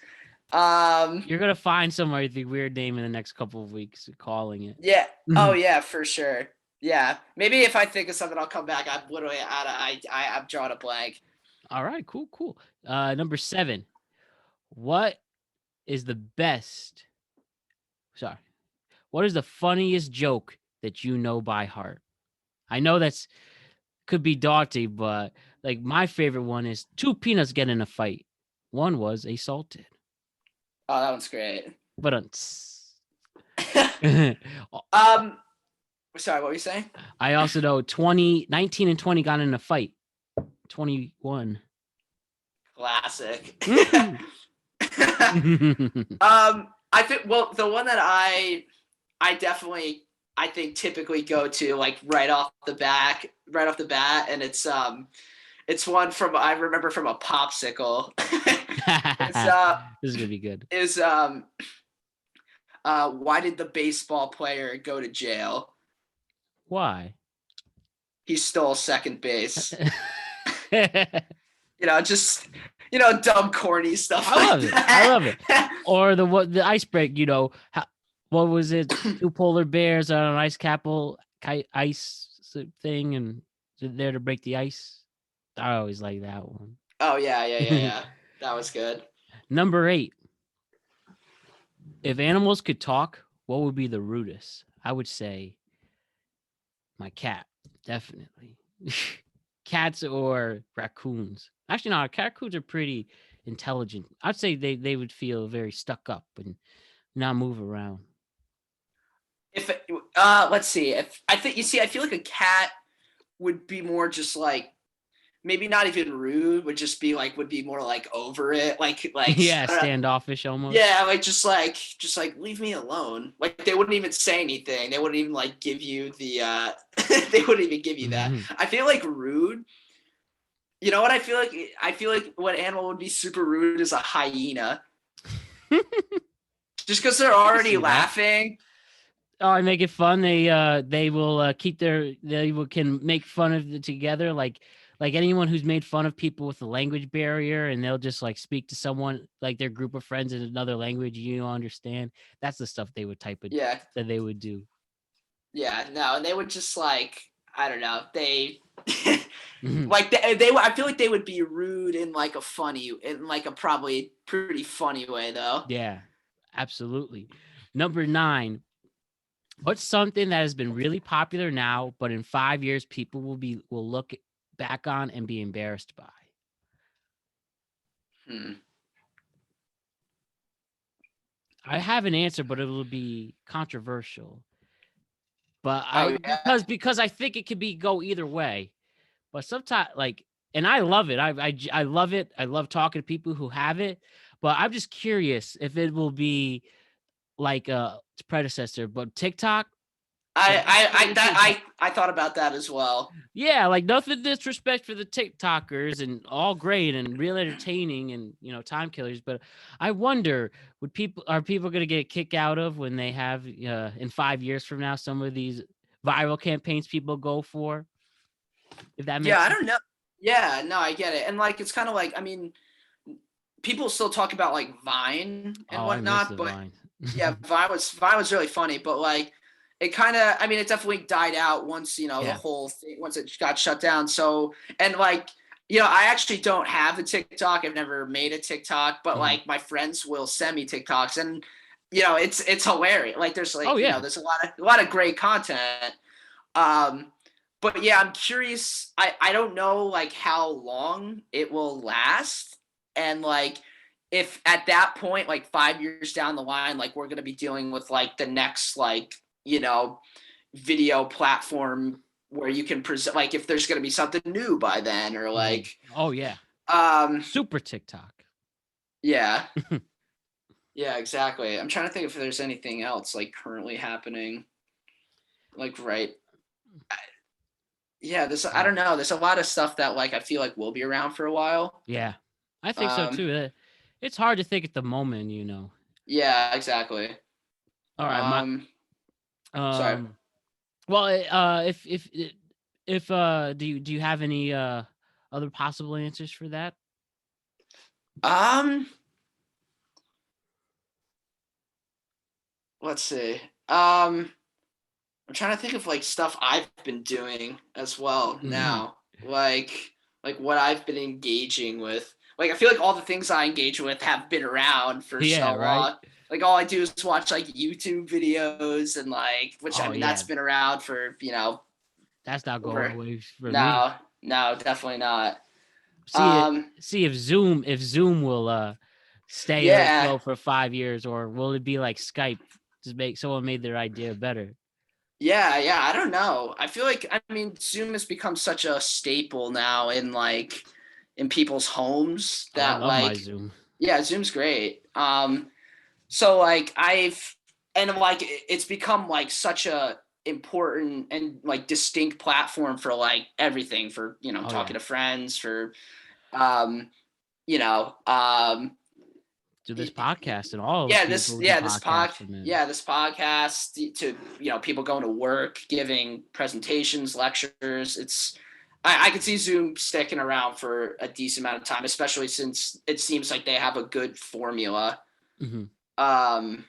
Speaker 1: You're gonna find some really weird name in the next couple of weeks calling it.
Speaker 2: Yeah. Oh yeah, for sure. Yeah. Maybe if I think of something, I'll come back. I'm literally I'm drawing a blank.
Speaker 1: All right, cool. Number 7. What is the best? Sorry. What is the funniest joke that you know by heart? I know that's could be daunting, but like my favorite one is 2 peanuts get in a fight. One was assaulted.
Speaker 2: Oh, that one's great.
Speaker 1: But
Speaker 2: Um, sorry, what were you saying?
Speaker 1: I also know 19 and 20 got in a fight. 21.
Speaker 2: Classic.
Speaker 1: Mhm.
Speaker 2: I think well, the one that I definitely I think typically go to like right off the bat, and it's one from I remember from a popsicle. it's
Speaker 1: This is gonna be good.
Speaker 2: is why did the baseball player go to jail?
Speaker 1: Why?
Speaker 2: He stole second base.
Speaker 1: I
Speaker 2: Just dumb corny stuff
Speaker 1: love
Speaker 2: like
Speaker 1: it. I love it.
Speaker 2: that.
Speaker 1: Or the ice break. What was it? 2 polar bears on an ice thing, and they're there to break the ice. I always like that one.
Speaker 2: Oh yeah. That was good.
Speaker 1: Number 8. If animals could talk, what would be the rudest? I would say my cat, definitely. Cats or raccoons. Actually, no, raccoons are pretty intelligent. I'd say they would feel very stuck up and not move around.
Speaker 2: If let's see. If I think I feel like a cat would be more just like maybe not even rude, would be more like over it,
Speaker 1: Yeah, standoffish almost.
Speaker 2: yeah, just like leave me alone. Like they wouldn't even say anything. They wouldn't even like give you the they wouldn't even give you that. I feel like rude. You know what I feel like? I feel like what animal would be super rude is a hyena. Just because they're already laughing.
Speaker 1: Oh, I make it fun. They will can make fun of it together. Like anyone who's made fun of people with a language barrier, and they'll just like speak to someone like their group of friends in another language you don't understand. That's the stuff they would
Speaker 2: Yeah.
Speaker 1: that they would do.
Speaker 2: Yeah, no, and they would just like I don't know. They
Speaker 1: Mhm.
Speaker 2: like they I feel like they would be rude in like a probably pretty funny way though.
Speaker 1: Yeah, absolutely. Number 9. What's something that has been really popular now, but in 5 years people will look back on and be embarrassed by?
Speaker 2: Hmm.
Speaker 1: I have an answer, but it will be controversial. But
Speaker 2: Oh yeah.
Speaker 1: because I think it could go either way. But sometimes and I love it. I love it. I love talking to people who have it. But I'm just curious if it will be like a predecessor, but TikTok.
Speaker 2: I thought about that as well.
Speaker 1: Yeah, like nothing disrespect for the TikTokers and all great and real entertaining and time killers, but I wonder are people going to get a kick out of when they have in 5 years from now some of these viral campaigns people go for, if that
Speaker 2: Yeah,
Speaker 1: makes
Speaker 2: I
Speaker 1: sense.
Speaker 2: don't know. Yeah, no, I get it. And like it's kind of like I mean, people still talk about like Vine and
Speaker 1: Oh, I miss
Speaker 2: whatnot,
Speaker 1: the
Speaker 2: but
Speaker 1: Vine.
Speaker 2: yeah, Vine was really funny, but like it kind of I mean it definitely died out once the
Speaker 1: Yeah.
Speaker 2: whole thing once it got shut down. So and like I actually don't have a TikTok. I've never made a TikTok, but
Speaker 1: Mhm.
Speaker 2: like my friends will send me TikToks, and it's hilarious. Like there's
Speaker 1: Oh
Speaker 2: like
Speaker 1: yeah.
Speaker 2: there's a lot of great content. Um, but yeah, I'm curious. I don't know like how long it will last, and like if at that point, like 5 years down the line, like we're gonna be dealing with like the next video platform where you can present like if there's gonna be something new by then or
Speaker 1: Mhm.
Speaker 2: like
Speaker 1: Oh yeah.
Speaker 2: um
Speaker 1: Super TikTok.
Speaker 2: yeah. Yeah, exactly. I'm trying to think if there's anything else like currently happening. Like right. Yeah, I don't know. There's a lot of stuff that like I feel like will be around for a while.
Speaker 1: Yeah. I think so
Speaker 2: Um
Speaker 1: too. It's hard to think at the moment, you know.
Speaker 2: Yeah, exactly.
Speaker 1: All right, my
Speaker 2: Sorry.
Speaker 1: well, if do you have any other possible answers for that?
Speaker 2: Um, let's see. I'm trying to think of like stuff I've been doing as well now. Like what I've been engaging with. Like I feel like all the things I engage with have been around for
Speaker 1: Yeah,
Speaker 2: so
Speaker 1: right.
Speaker 2: long. Like all I do is watch like YouTube videos and like which I
Speaker 1: Oh
Speaker 2: mean
Speaker 1: yeah,
Speaker 2: that's been around for,
Speaker 1: that's not going
Speaker 2: over
Speaker 1: away for me.
Speaker 2: no, no, definitely not.
Speaker 1: See it.
Speaker 2: Um
Speaker 1: See if Zoom will stay
Speaker 2: yeah.
Speaker 1: afloat for 5 years, or will it be like Skype? Just make someone made their idea better.
Speaker 2: Yeah, I don't know. I feel like I mean Zoom has become such a staple now in people's homes
Speaker 1: Oh, I
Speaker 2: that
Speaker 1: love my
Speaker 2: like
Speaker 1: Zoom.
Speaker 2: yeah, Zoom's great. So like like it's become like such a important and like distinct platform for like everything for,
Speaker 1: Oh
Speaker 2: talking
Speaker 1: yeah,
Speaker 2: to friends for um, you know,
Speaker 1: do this
Speaker 2: y-
Speaker 1: podcast and all the people do podcasts from it.
Speaker 2: this podcast to people going to work, giving presentations, lectures. I could see Zoom sticking around for a decent amount of time, especially since it seems like they have a good formula.
Speaker 1: Mm-hmm.
Speaker 2: Um,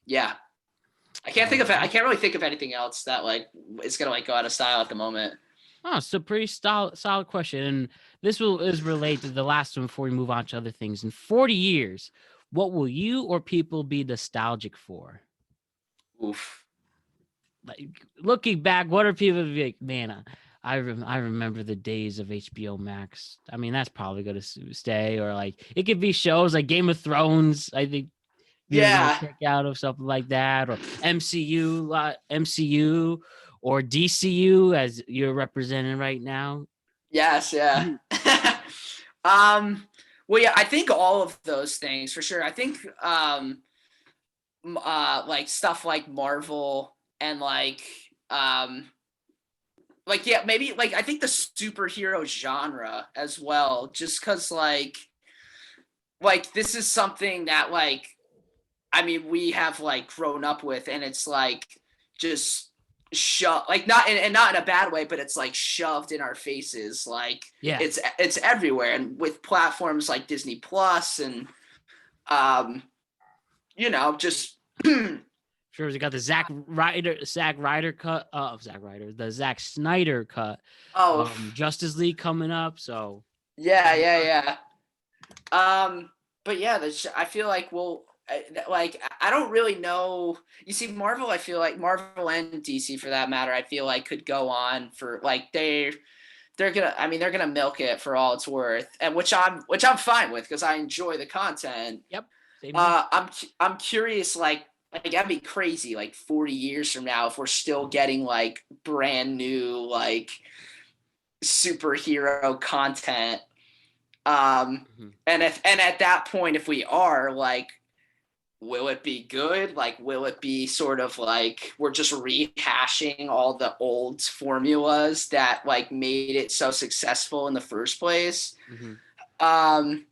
Speaker 2: yeah,
Speaker 1: All
Speaker 2: I
Speaker 1: right.
Speaker 2: can't really think of anything else that like is gonna like go out of style at the moment.
Speaker 1: Oh, so pretty solid question. And this is related to the last one before we move on to other things. In 40 years, what will you or people be nostalgic for?
Speaker 2: Oof.
Speaker 1: Like looking back, what are people be like, man, I remember the days of HBO Max. I mean, that's probably going to stay, or like it could be shows like Game of Thrones. I think you're gonna
Speaker 2: Yeah.
Speaker 1: kick out of something like that, or MCU, or DCU as you're representing right now.
Speaker 2: Yes. Yeah. um. Well, yeah. I think all of those things for sure. I think like stuff like Marvel and like yeah, maybe like I think the superhero genre as well, just because like this is something that like I mean we have like grown up with, and it's like just shoved like not and not in a bad way, but it's like shoved in our faces, like
Speaker 1: Yeah,
Speaker 2: it's everywhere, and with platforms like Disney Plus and um just
Speaker 1: sure. We got the Zack Ryder cut. The Zack Snyder cut.
Speaker 2: oh
Speaker 1: Justice League coming up. So
Speaker 2: yeah. But yeah, I feel like like I don't really know. You see, Marvel, I feel like Marvel and DC for that matter, I feel like could go on for like they're gonna. I mean, they're gonna milk it for all it's worth, and which I'm fine with because I enjoy the content.
Speaker 1: yep, same here.
Speaker 2: I'm curious, like that'd be crazy. Like 40 years from now, if we're still getting like brand new like superhero content.
Speaker 1: Mhm.
Speaker 2: And at that point, if we are like, will it be good? Like, will it be sort of like we're just rehashing all the old formulas that like made it so successful in the first place?
Speaker 1: Mhm.
Speaker 2: Um,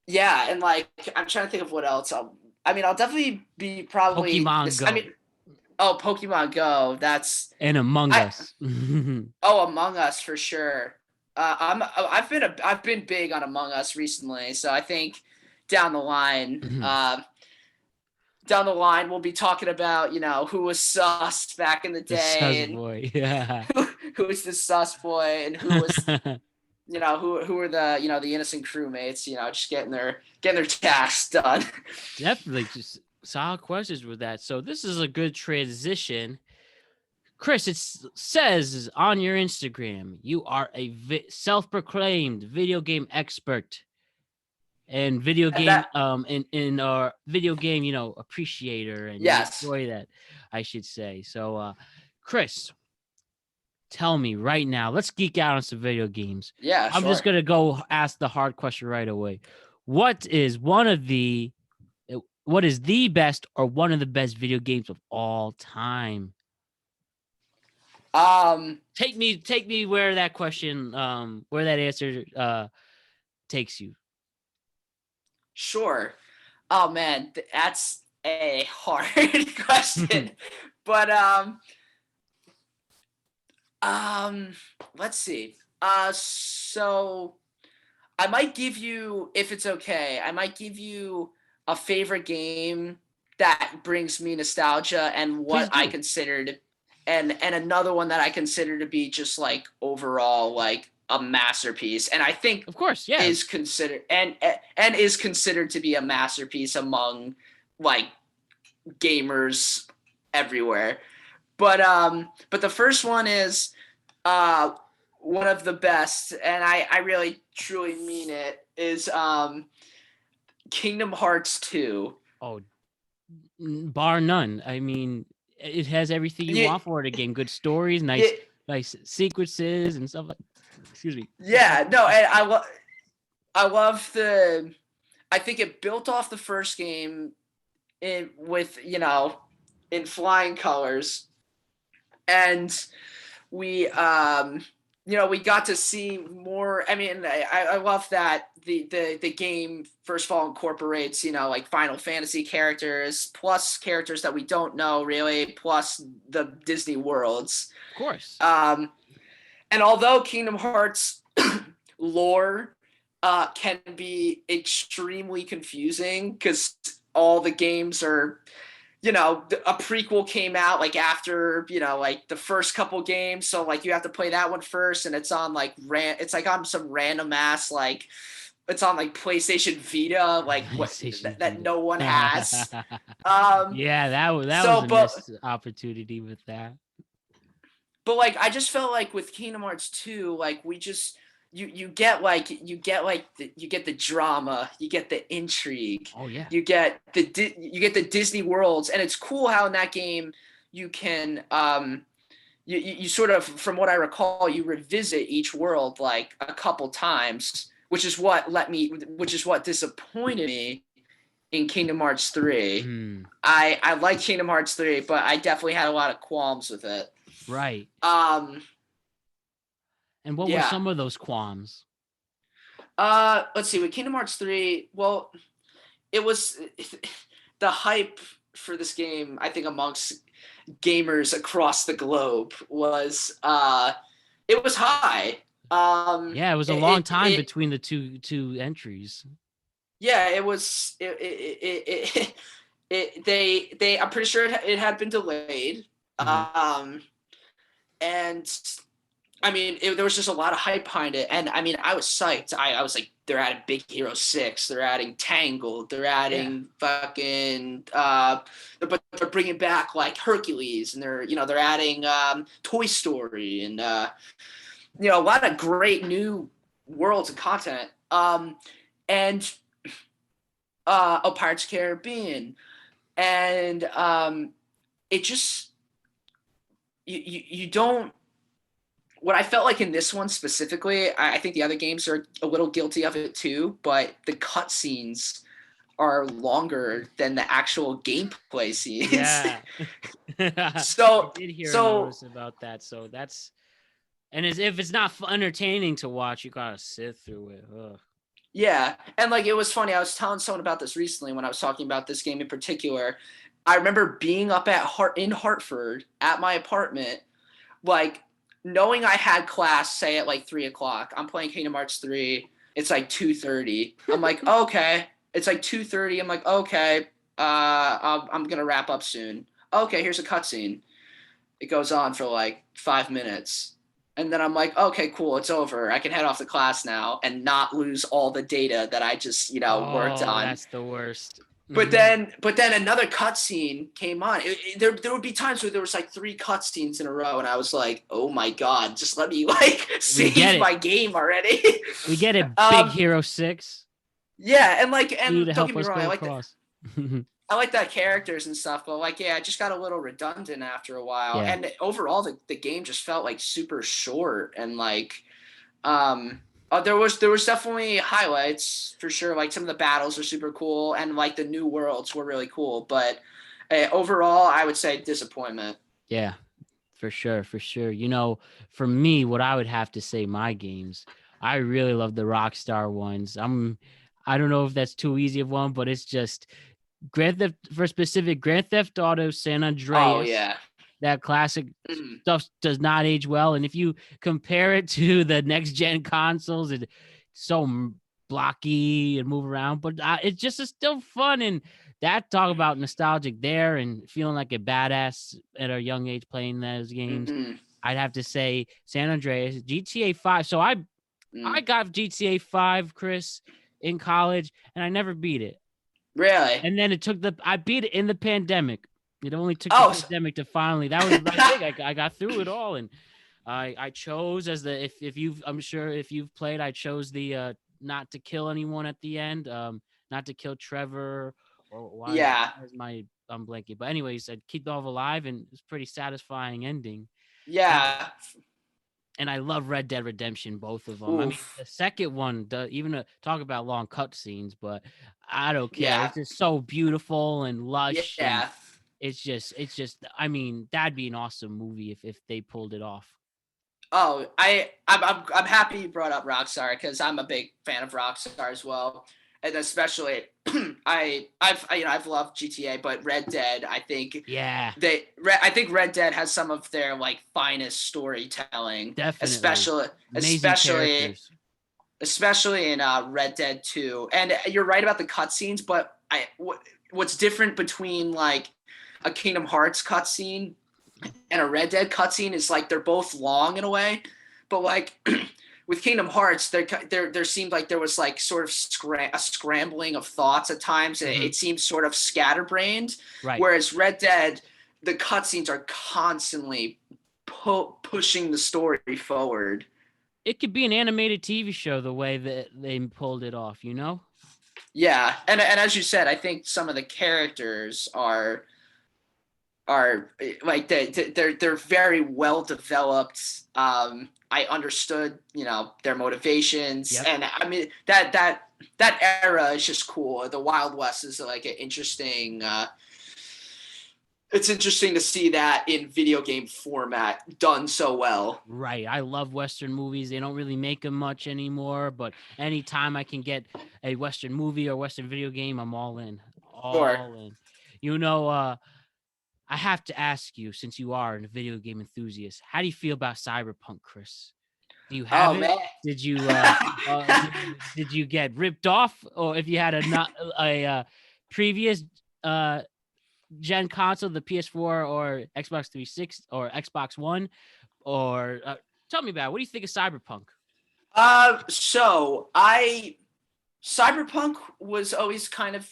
Speaker 2: yeah, and like I'm trying to think of what else. I mean, I'll definitely be probably
Speaker 1: Pokemon
Speaker 2: this. I
Speaker 1: Go
Speaker 2: mean, oh, Pokemon Go.
Speaker 1: and Among
Speaker 2: I
Speaker 1: Us.
Speaker 2: oh Among Us for sure. I've been big on Among Us recently, so I think down the line,
Speaker 1: Mhm.
Speaker 2: down the line we'll be talking about who was sus back in the
Speaker 1: The Sus
Speaker 2: day and
Speaker 1: Boy. Yeah.
Speaker 2: who was the sus boy and who was who were the the innocent crewmates just getting their tasks done.
Speaker 1: Definitely just solid questions with that. So this is a good transition. Chris, it says on your Instagram you are a self-proclaimed video game expert and video
Speaker 2: And
Speaker 1: game
Speaker 2: that
Speaker 1: in our video game appreciator, and you
Speaker 2: yes,
Speaker 1: enjoy that, I should say. So Chris, tell me right now, let's geek out on some video games.
Speaker 2: yeah,
Speaker 1: I'm just
Speaker 2: sure.
Speaker 1: gonna go ask the hard question right away. What is the best or one of the best video games of all time?
Speaker 2: Um,
Speaker 1: Take me where that question where that answer takes you.
Speaker 2: Sure. Oh man, that's a hard question. But let's see. So I might give you, if it's okay, I might give you a favorite game that brings me nostalgia and
Speaker 1: Please
Speaker 2: what I
Speaker 1: do.
Speaker 2: consider to, and another one that I consider to be just like overall like a masterpiece, and I think
Speaker 1: Of course, yeah.
Speaker 2: is considered and is considered to be a masterpiece among like gamers everywhere. But the first one is uh one of the best, and I really truly mean it, is Kingdom Hearts 2.
Speaker 1: Oh, bar none. I mean, it has everything you
Speaker 2: Yeah,
Speaker 1: want for it. A game, good stories,
Speaker 2: yeah,
Speaker 1: nice sequences and stuff like. Excuse me.
Speaker 2: yeah, no, and I love the. I think it built off the first game in with in flying colors, and we we got to see more. I mean, I love that the game first of all incorporates like Final Fantasy characters plus characters that we don't know really, plus the Disney worlds.
Speaker 1: Of course.
Speaker 2: And although Kingdom Hearts lore can be extremely confusing because all the games are, a prequel came out like after, like the first couple games. So like you have to play that one first, and it's on like it's like on some random ass like it's on like PlayStation Vita, like that no one has.
Speaker 1: Yeah, that was
Speaker 2: So
Speaker 1: a
Speaker 2: but
Speaker 1: missed opportunity with that.
Speaker 2: but like I just felt like with Kingdom Hearts 2, like we just you get like you get the drama, you get the intrigue,
Speaker 1: Oh yeah.
Speaker 2: you get the Disney worlds, and it's cool how in that game you can you sort of, from what I recall, you revisit each world like a couple times, which is what disappointed me in Kingdom Hearts 3.
Speaker 1: Mm,
Speaker 2: I like Kingdom Hearts 3, but I definitely had a lot of qualms with it.
Speaker 1: right.
Speaker 2: Um,
Speaker 1: And what were
Speaker 2: yeah.
Speaker 1: some of those qualms?
Speaker 2: Let's see. With Kingdom Hearts 3, well, it was the hype for this game, I think, amongst gamers across the globe was it was high.
Speaker 1: Yeah, it was a long time between the two entries.
Speaker 2: Yeah, it was they I'm pretty sure it had been delayed.
Speaker 1: Mhm.
Speaker 2: And I mean, there was just a lot of hype behind it, and I mean, I was psyched. I was like, they're adding Big Hero 6, they're adding Tangled, they're adding fucking, but they're bringing back like Hercules, and they're adding Toy Story, and a lot of great new worlds and content. And Pirates of the Caribbean, and it just you don't. What I felt like in this one specifically, I think the other games are a little guilty of it too, but the cutscenes are longer than the actual gameplay scenes.
Speaker 1: Yeah. I
Speaker 2: so
Speaker 1: did hear a
Speaker 2: so
Speaker 1: notice about that. So that's, and as if it's not entertaining to watch, you gotta sit through it. Ugh.
Speaker 2: yeah, and like it was funny. I was telling someone about this recently when I was talking about this game in particular. I remember being up in Hartford at my apartment, like knowing I had class, say at like 3:00. I'm playing Kingdom Hearts 3. It's like 2:30. I'm like, okay. It's like 2:30. I'm like, okay. I'm gonna wrap up soon. Okay, here's a cutscene. It goes on for like 5 minutes. And then I'm like, okay, cool, it's over. I can head off to class now and not lose all the data that I just, worked
Speaker 1: Oh,
Speaker 2: on.
Speaker 1: that's the worst.
Speaker 2: But then another cutscene came on. There would be times where there was like 3 cutscenes in a row, and I was like, "Oh my god, just let me like save my game already."
Speaker 1: We get it, Big Hero 6.
Speaker 2: Yeah, and
Speaker 1: You to
Speaker 2: don't
Speaker 1: help
Speaker 2: get me
Speaker 1: us
Speaker 2: wrong,
Speaker 1: go across.
Speaker 2: I like that characters and stuff, but like yeah, it just got a little redundant after a while.
Speaker 1: Yeah.
Speaker 2: And overall, the game just felt like super short, and like there was definitely highlights for sure. Like some of the battles are super cool, and like the new worlds were really cool. But overall, I would say disappointment.
Speaker 1: Yeah, for sure, for sure. For me, what I would have to say, my games, I really love the Rockstar ones. I don't know if that's too easy of one, but it's just Grand Theft Auto San
Speaker 2: Oh
Speaker 1: Andreas.
Speaker 2: yeah.
Speaker 1: That classic
Speaker 2: Mhm.
Speaker 1: stuff does not age well, and if you compare it to the next gen consoles, it's so blocky and move around, but it's just it's still fun. And that talk about nostalgic there and feeling like a badass at a young age playing those games.
Speaker 2: Mhm.
Speaker 1: I'd have to say San Andreas, GTA 5. So I got GTA 5, Chris, in college, and I never beat it.
Speaker 2: Really?
Speaker 1: And then I beat it in the pandemic. It only took the
Speaker 2: Oh.
Speaker 1: pandemic to finally, that was my thing. I got through it all. And I chose as the, if you've, I'm sure if you've played, I chose the, not to kill anyone at the end. Not to kill Trevor, or
Speaker 2: Yeah.
Speaker 1: why is I'm blanking. But anyways, I'd keep them alive, and it's pretty satisfying ending. And
Speaker 2: Yeah.
Speaker 1: and I love Red Dead Redemption, both of them. I mean,
Speaker 2: Oof.
Speaker 1: the second one, even talk about long cutscenes, but I don't care.
Speaker 2: Yeah.
Speaker 1: It's just so beautiful and lush, and
Speaker 2: Yeah.
Speaker 1: it's just. I mean, that'd be an awesome movie if they pulled it off.
Speaker 2: Oh, I'm happy you brought up Rockstar because I'm a big fan of Rockstar as well, and especially I've loved GTA, but Red Dead, I think
Speaker 1: Yeah,
Speaker 2: I think Red Dead has some of their like finest storytelling,
Speaker 1: definitely
Speaker 2: especially
Speaker 1: amazing
Speaker 2: especially
Speaker 1: characters.
Speaker 2: especially in Red Dead 2. And you're right about the cutscenes, but what's different between like a Kingdom Hearts cutscene and a Red Dead cutscene is like they're both long in a way, but like with Kingdom Hearts, there seemed like there was like sort of a scrambling of thoughts at times, and
Speaker 1: Mhm.
Speaker 2: it seemed sort of scatterbrained.
Speaker 1: Right.
Speaker 2: Whereas Red Dead, the cutscenes are constantly pushing the story forward.
Speaker 1: It could be an animated TV show the way that they pulled it off, you know?
Speaker 2: Yeah, and as you said, I think some of the characters are like they're very well developed. I understood, their motivations,
Speaker 1: Yep.
Speaker 2: and I mean that era is just cool. The Wild West is like an interesting. It's interesting to see that in video game format done so well.
Speaker 1: Right. I love Western movies. They don't really make them much anymore, but anytime I can get a Western movie or Western video game, I'm all in.
Speaker 2: Sure.
Speaker 1: All in. You know, I have to ask you, since you are a video game enthusiast, how do you feel about Cyberpunk, Chris? Do you have
Speaker 2: Oh
Speaker 1: it?
Speaker 2: man.
Speaker 1: Did you did you get ripped off, or if you had a previous gen console, the PS4 or Xbox 360 or Xbox One, or tell me about it. What do you think of Cyberpunk?
Speaker 2: So I Cyberpunk was always kind of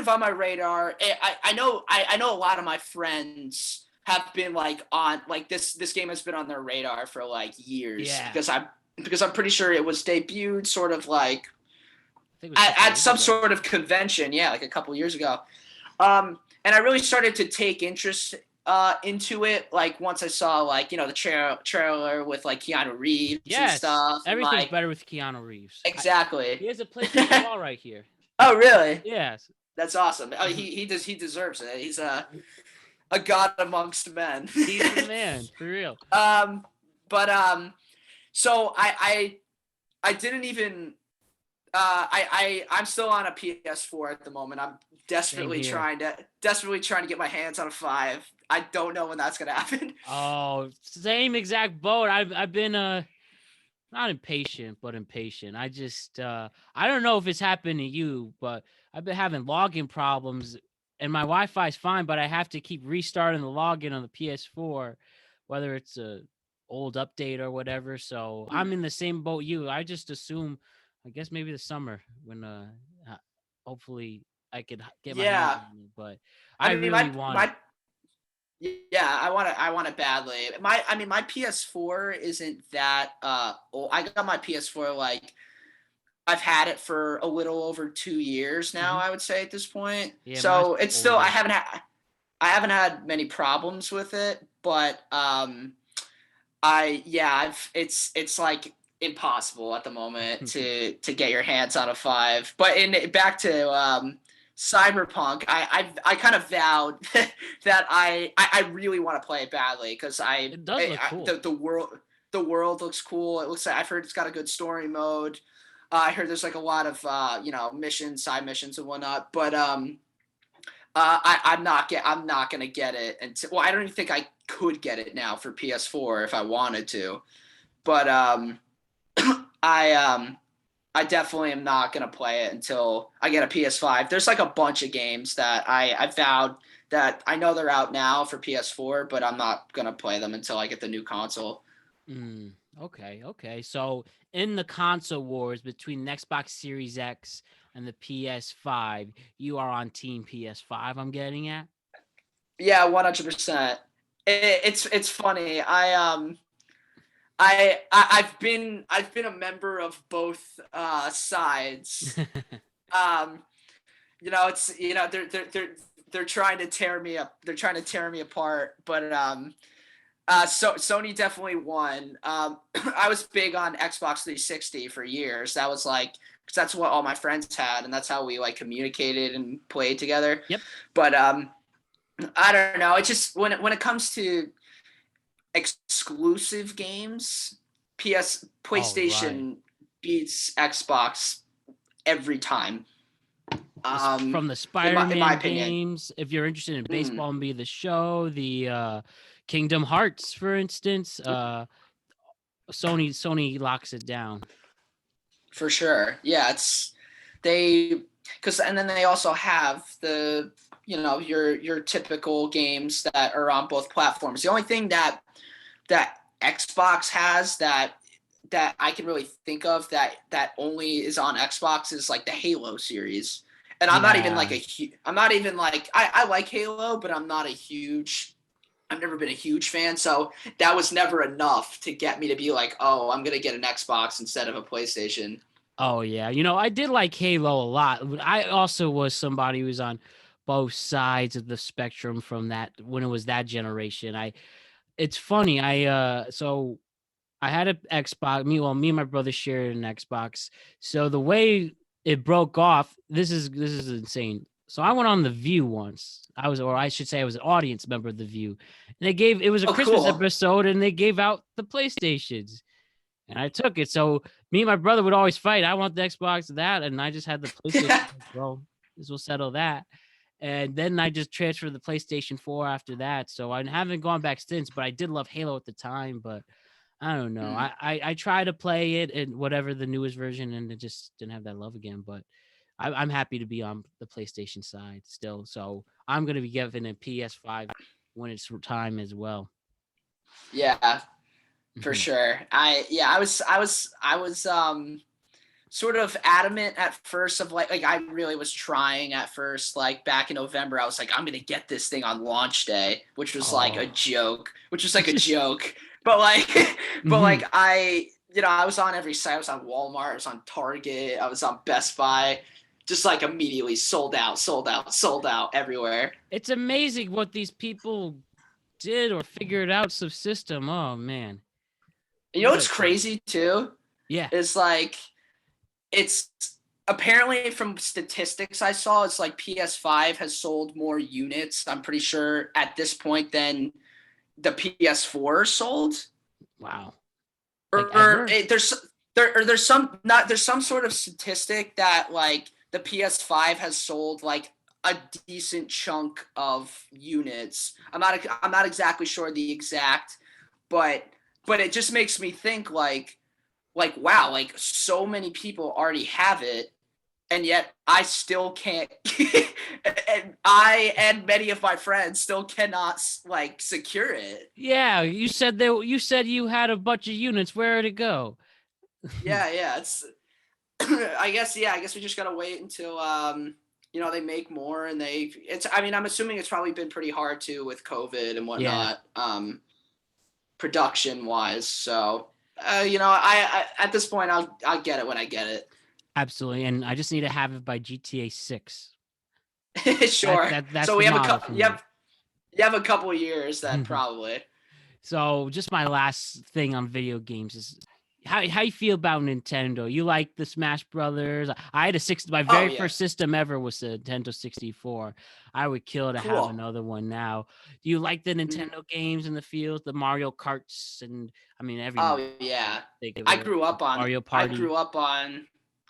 Speaker 2: on my radar. I know a lot of my friends have been like on like this game has been on their radar for like years
Speaker 1: Yeah,
Speaker 2: because I'm pretty sure it was debuted sort of like
Speaker 1: I think it was a couple
Speaker 2: at
Speaker 1: years
Speaker 2: some
Speaker 1: ago.
Speaker 2: sort of convention, yeah, like a couple years ago. And I really started to take interest into it like once I saw like the trailer with like Keanu Reeves and
Speaker 1: Yes,
Speaker 2: stuff, and
Speaker 1: everything's
Speaker 2: like
Speaker 1: better with Keanu Reeves.
Speaker 2: exactly.
Speaker 1: He has a place in my wall right here.
Speaker 2: Oh really?
Speaker 1: Yes,
Speaker 2: That's awesome. Oh, he deserves it. He's a god amongst men.
Speaker 1: he's the man for real.
Speaker 2: um, but so I didn't even I'm still on a PS4 at the moment. I'm desperately trying to get my hands on a 5. I don't know when that's gonna happen.
Speaker 1: Oh, same exact boat. I've been not impatient, but impatient. I just I don't know if it's happened to you, but I've been having login problems, and my Wi-Fi is fine, but I have to keep restarting the login on the PS4, whether it's a old update or whatever. So I'm in the same boat you. I just assume, I guess maybe the summer when hopefully I could get my hands
Speaker 2: Yeah,
Speaker 1: on it, but
Speaker 2: I
Speaker 1: I
Speaker 2: mean
Speaker 1: really want it.
Speaker 2: yeah, I want it badly. My PS4 isn't that old. I got my PS4 like I've had it for a little over 2 years now,
Speaker 1: Mhm.
Speaker 2: I would say at this point.
Speaker 1: Yeah, mine's
Speaker 2: So it's still
Speaker 1: older.
Speaker 2: I haven't had many problems with it, but it's like impossible at the moment to get your hands on a 5. But back to Cyberpunk, I kind of vowed that I really want to play it badly because
Speaker 1: It does look cool.
Speaker 2: the world looks cool. It looks like I've heard it's got a good story mode. I heard there's like a lot of missions, side missions and whatnot. But I'm not gonna get it until, well, I don't even think I could get it now for PS4 if I wanted to. But I I definitely am not gonna play it until I get a PS5. There's like a bunch of games that I vowed that I know they're out now for PS4, but I'm not gonna play them until I get the new console.
Speaker 1: Okay. So in the console wars between the Xbox Series X and the PS5, you are on Team PS5. I'm getting at.
Speaker 2: Yeah, 100%. It's funny. I've been a member of both sides. Um, it's they're trying to tear me up. They're trying to tear me apart. But so Sony definitely won. I was big on Xbox 360 for years. That was like, because that's what all my friends had, and that's how we like communicated and played together.
Speaker 1: Yep.
Speaker 2: But I don't know. It's just when it comes to exclusive games, PlayStation beats Xbox every time.
Speaker 1: From the Spider-Man games, if you're interested in baseball and be the show, the Kingdom Hearts, for instance, Sony locks it down.
Speaker 2: For sure. Yeah, and then they also have the your typical games that are on both platforms. The only thing that Xbox has that I can really think of that only is on Xbox is like the Halo series. And I'm not even like I like Halo, but I've never been a huge fan, so that was never enough to get me to be like, oh, I'm gonna get an Xbox instead of a PlayStation.
Speaker 1: Oh yeah, I did like Halo a lot. I also was somebody who was on both sides of the spectrum from that when it was that generation. It's funny. So I had an Xbox. Me and my brother shared an Xbox. So the way it broke off, this is insane. So I went on The View once. I was an audience member of The View. And it was a Christmas episode, and they gave out the PlayStations. And I took it. So me and my brother would always fight. I want the Xbox, and I just had the PlayStation. Well, this will settle that. And then I just transferred the PlayStation 4 after that. So I haven't gone back since, but I did love Halo at the time. But I don't know. I tried to play it in whatever the newest version, and it just didn't have that love again. But I'm happy to be on the PlayStation side still. So I'm going to be giving a PS5 when it's time as well.
Speaker 2: Yeah, for sure. I was sort of adamant at first of like I really was trying at first, like back in November. I was like, I'm gonna get this thing on launch day, which was like a joke. But like I was on every site. I was on Walmart, I was on Target, I was on Best Buy, just like immediately sold out everywhere.
Speaker 1: It's amazing what these people did or figured out subsystem. Oh man.
Speaker 2: You know what's crazy too?
Speaker 1: Yeah.
Speaker 2: It's like it's apparently from statistics I saw, it's like PS5 has sold more units, I'm pretty sure, at this point than the PS4 sold.
Speaker 1: Wow.
Speaker 2: There's some sort of statistic that like the PS5 has sold like a decent chunk of units. I'm not exactly sure the exact, but it just makes me think like wow, like so many people already have it, and yet I still can't and I and many of my friends still cannot like secure it.
Speaker 1: Yeah, you said you had a bunch of units. Where'd it go?
Speaker 2: Yeah, it's I guess we just gotta wait until they make more, and I'm assuming it's probably been pretty hard too with COVID and whatnot, production wise. So I at this point I'll get it when I get it.
Speaker 1: Absolutely, and I just need to have it by GTA 6.
Speaker 2: Sure.
Speaker 1: That's
Speaker 2: so we have you have a couple of years then, probably.
Speaker 1: So just my last thing on video games is how you feel about Nintendo? You like the Smash Brothers? I had my very first system ever was the Nintendo 64. I would kill to have another one now. Do you like the Nintendo games in the field, the Mario Karts, and I mean every?
Speaker 2: Oh yeah, I grew up on
Speaker 1: Mario Party.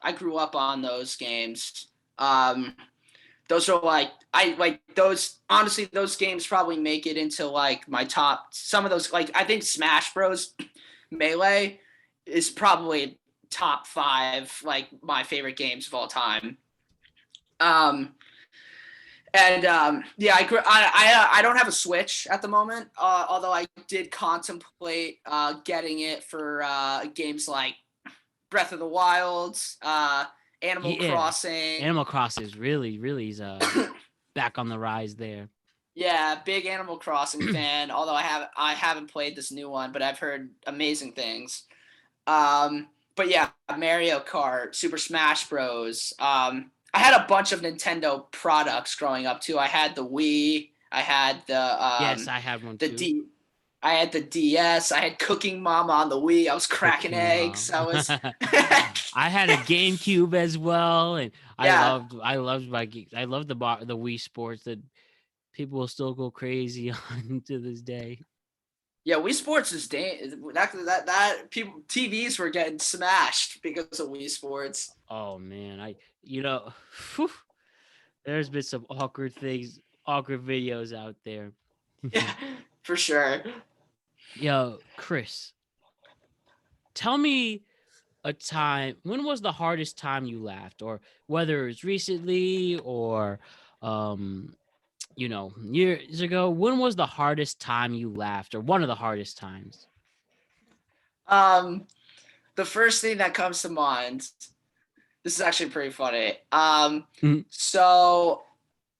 Speaker 2: I grew up on those games. Those are like those. Honestly, those games probably make it into like my top. Some of those, like I think Smash Bros. Melee is probably top 5 like my favorite games of all time. Um, yeah, I don't have a Switch at the moment, although I did contemplate getting it for games like Breath of the Wild, Animal Crossing.
Speaker 1: Animal Crossing is really is back on the rise there.
Speaker 2: Yeah, big Animal Crossing fan. Although I haven't played this new one, but I've heard amazing things. But yeah, Mario Kart, Super Smash Bros. I had a bunch of Nintendo products growing up too. I had the Wii. I had the
Speaker 1: yes, I had one too.
Speaker 2: I had the DS. I had Cooking Mama on the Wii. I was cracking eggs. I was.
Speaker 1: I had a GameCube as well, and
Speaker 2: Yeah.
Speaker 1: I loved the Wii Sports that people will still go crazy on to this day.
Speaker 2: Yeah, Wii Sports is that people TVs were getting smashed because of Wii Sports.
Speaker 1: Oh man, there's been some awkward videos out there.
Speaker 2: Yeah, for sure.
Speaker 1: Yo, Chris, tell me a time. When was the hardest time you laughed, or whether it's recently or, years ago? When was the hardest time you laughed, or one of the hardest times?
Speaker 2: The first thing that comes to mind. This is actually pretty funny. So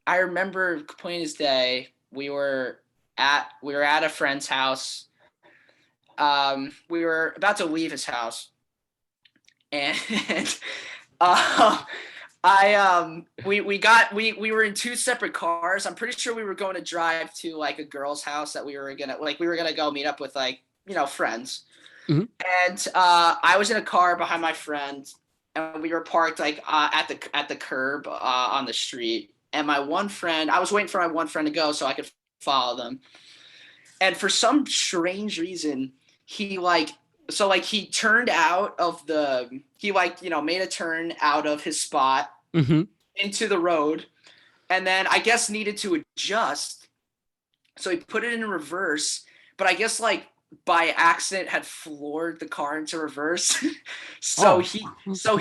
Speaker 2: I remember plain as day. We were at a friend's house. We were about to leave his house, and we were in 2 separate cars. I'm pretty sure we were going to drive to like a girl's house that we were gonna go meet up with, like, friends.
Speaker 1: Mm-hmm.
Speaker 2: And I was in a car behind my friend, and we were parked like at the curb on the street. And I was waiting for my one friend to go so I could follow them. And for some strange reason, he turned out of made a turn out of his spot
Speaker 1: mm-hmm.
Speaker 2: into the road, and then I guess needed to adjust. So he put it in reverse, but I guess like by accident had floored the car into reverse.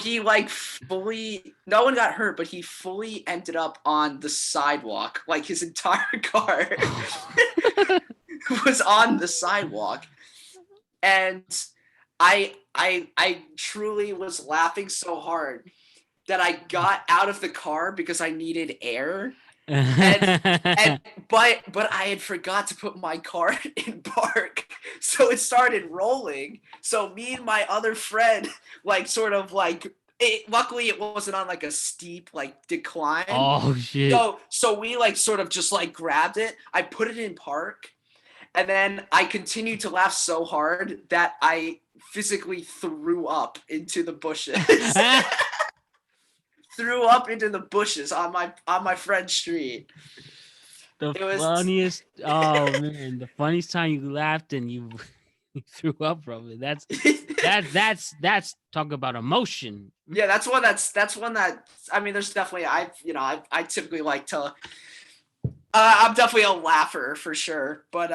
Speaker 2: He like fully, no one got hurt, but he fully ended up on the sidewalk. Like his entire car was on the sidewalk. And I truly was laughing so hard that I got out of the car because I needed air. But I had forgot to put my car in park, so it started rolling. So me and my other friend, luckily it wasn't on like a steep like decline.
Speaker 1: Oh shit!
Speaker 2: So we like sort of just like grabbed it. I put it in park, and then I continued to laugh so hard that I physically threw up into the bushes. Threw up into the bushes on my friend's street.
Speaker 1: Funniest. Oh man, the funniest time you laughed and you threw up from it. That's talk about emotion.
Speaker 2: Yeah, that's one that I mean, there's definitely I typically like to. I'm definitely a laugher for sure, but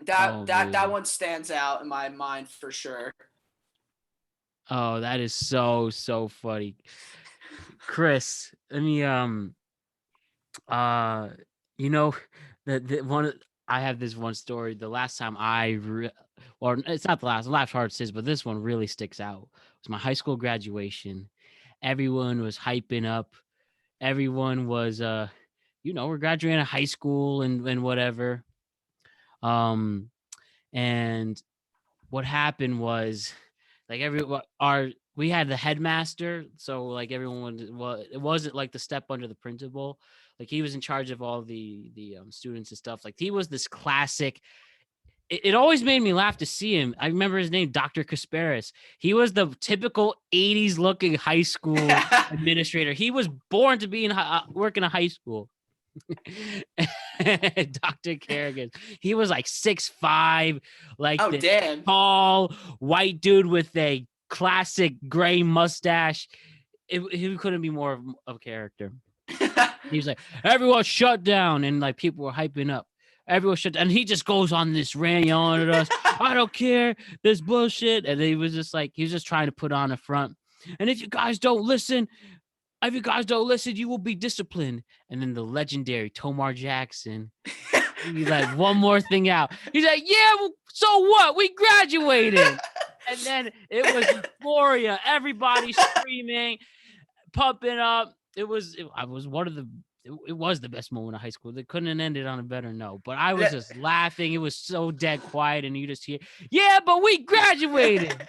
Speaker 2: that one stands out in my mind for sure.
Speaker 1: Oh, that is so funny. Chris, let me the one, I have this one story. The last time or it's not the last, the last hard is, but this one really sticks out. It was my high school graduation. Everyone was hyping up. Everyone was we're graduating high school and whatever. And what happened was, like, we had the headmaster, so like everyone it wasn't like the step under the principal. Like he was in charge of all the students and stuff. Like he was this classic. It always made me laugh to see him. I remember his name, Dr. Kasparis. He was the typical 80s looking high school administrator. He was born to be work in a high school. Dr. Kerrigan. He was like 6'5", like
Speaker 2: damn,
Speaker 1: tall white dude with a classic gray mustache. He couldn't be more of a character. He was like, everyone shut down, and like people were hyping up. Everyone shut down, and he just goes on this rant yelling at us. I don't care, this bullshit. And he was just trying to put on a front. And if you guys don't listen, you will be disciplined. And then the legendary Tomar Jackson, he like one more thing out. He's like, yeah, well, so what? We graduated. And then it was euphoria. Everybody screaming, pumping up. It was the best moment of high school. They couldn't have ended on a better note. But I was just laughing. It was so dead quiet, and you just hear, yeah, but we graduated.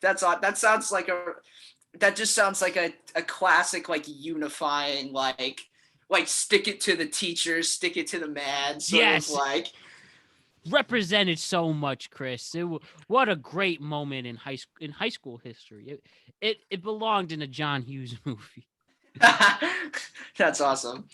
Speaker 2: That's odd. That sounds like that just sounds like a classic, like, unifying, like stick it to the teachers, stick it to the man sort of like.
Speaker 1: Represented so much, Chris. What a great moment in high school history. It belonged in a John Hughes movie.
Speaker 2: That's awesome.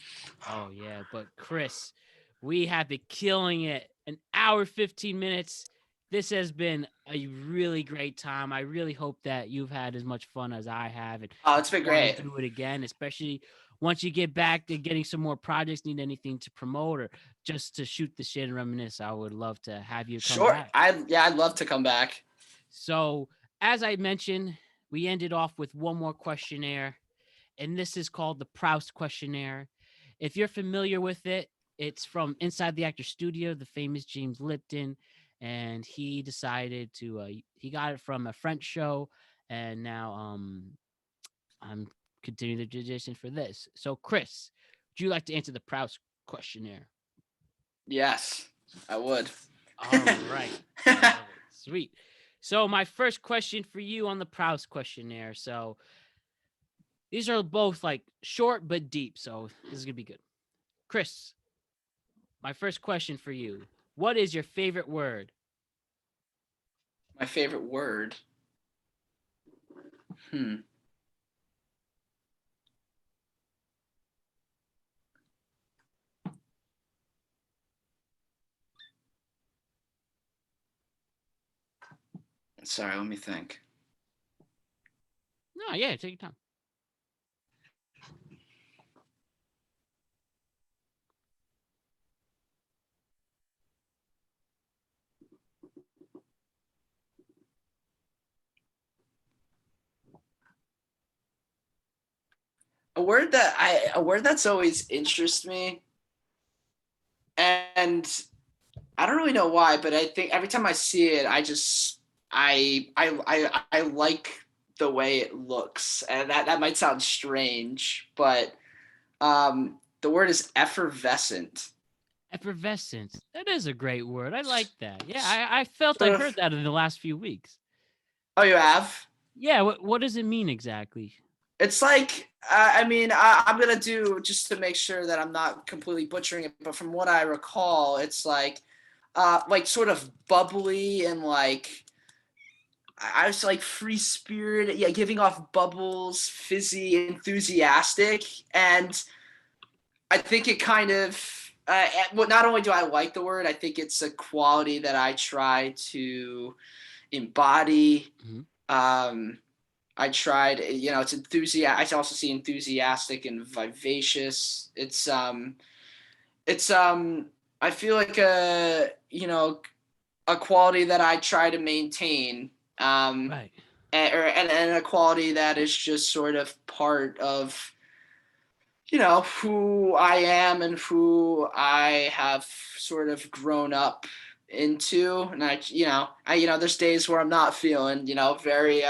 Speaker 1: Oh yeah, but Chris, we have been killing it. An hour 15 minutes. This has been a really great time. I really hope that you've had as much fun as I have. And
Speaker 2: it's been great.
Speaker 1: Do it again, especially once you get back to getting some more projects, need anything to promote or just to shoot the shit and reminisce. I would love to have you come back.
Speaker 2: I'd love to come back.
Speaker 1: So as I mentioned, we ended off with one more questionnaire, and this is called the Proust questionnaire. If you're familiar with it, it's from Inside the Actor Studio, the famous James Lipton, and he decided to he got it from a French show, and now I'm continuing the tradition for this. So Chris, would you like to answer the Proust questionnaire?
Speaker 2: Yes, I would.
Speaker 1: All right. Sweet. So my first question for you on the Proust questionnaire. So these are both like short but deep, so this is gonna be good. Chris, my first question for you. What is your favorite word?
Speaker 2: My favorite word? Sorry, let me think.
Speaker 1: No, yeah, take your time.
Speaker 2: A word that's always interested me, and I don't really know why, but I think every time I see it, I like the way it looks, and that might sound strange, but the word is effervescent.
Speaker 1: Effervescent. That is a great word. I like that. Yeah, I felt I heard that in the last few weeks.
Speaker 2: Oh, you have?
Speaker 1: Yeah, what does it mean exactly?
Speaker 2: It's like, I'm going to do, just to make sure that I'm not completely butchering it, but from what I recall, it's like sort of bubbly and like, I was like free spirit, yeah, giving off bubbles, fizzy, enthusiastic, and I think it kind of, not only do I like the word, I think it's a quality that I try to embody.
Speaker 1: Mm-hmm.
Speaker 2: I tried, it's enthusiastic. I also see enthusiastic and vivacious. I feel like a quality that I try to maintain.
Speaker 1: Right.
Speaker 2: And a quality that is just sort of part of, who I am and who I have sort of grown up into. And there's days where I'm not feeling, very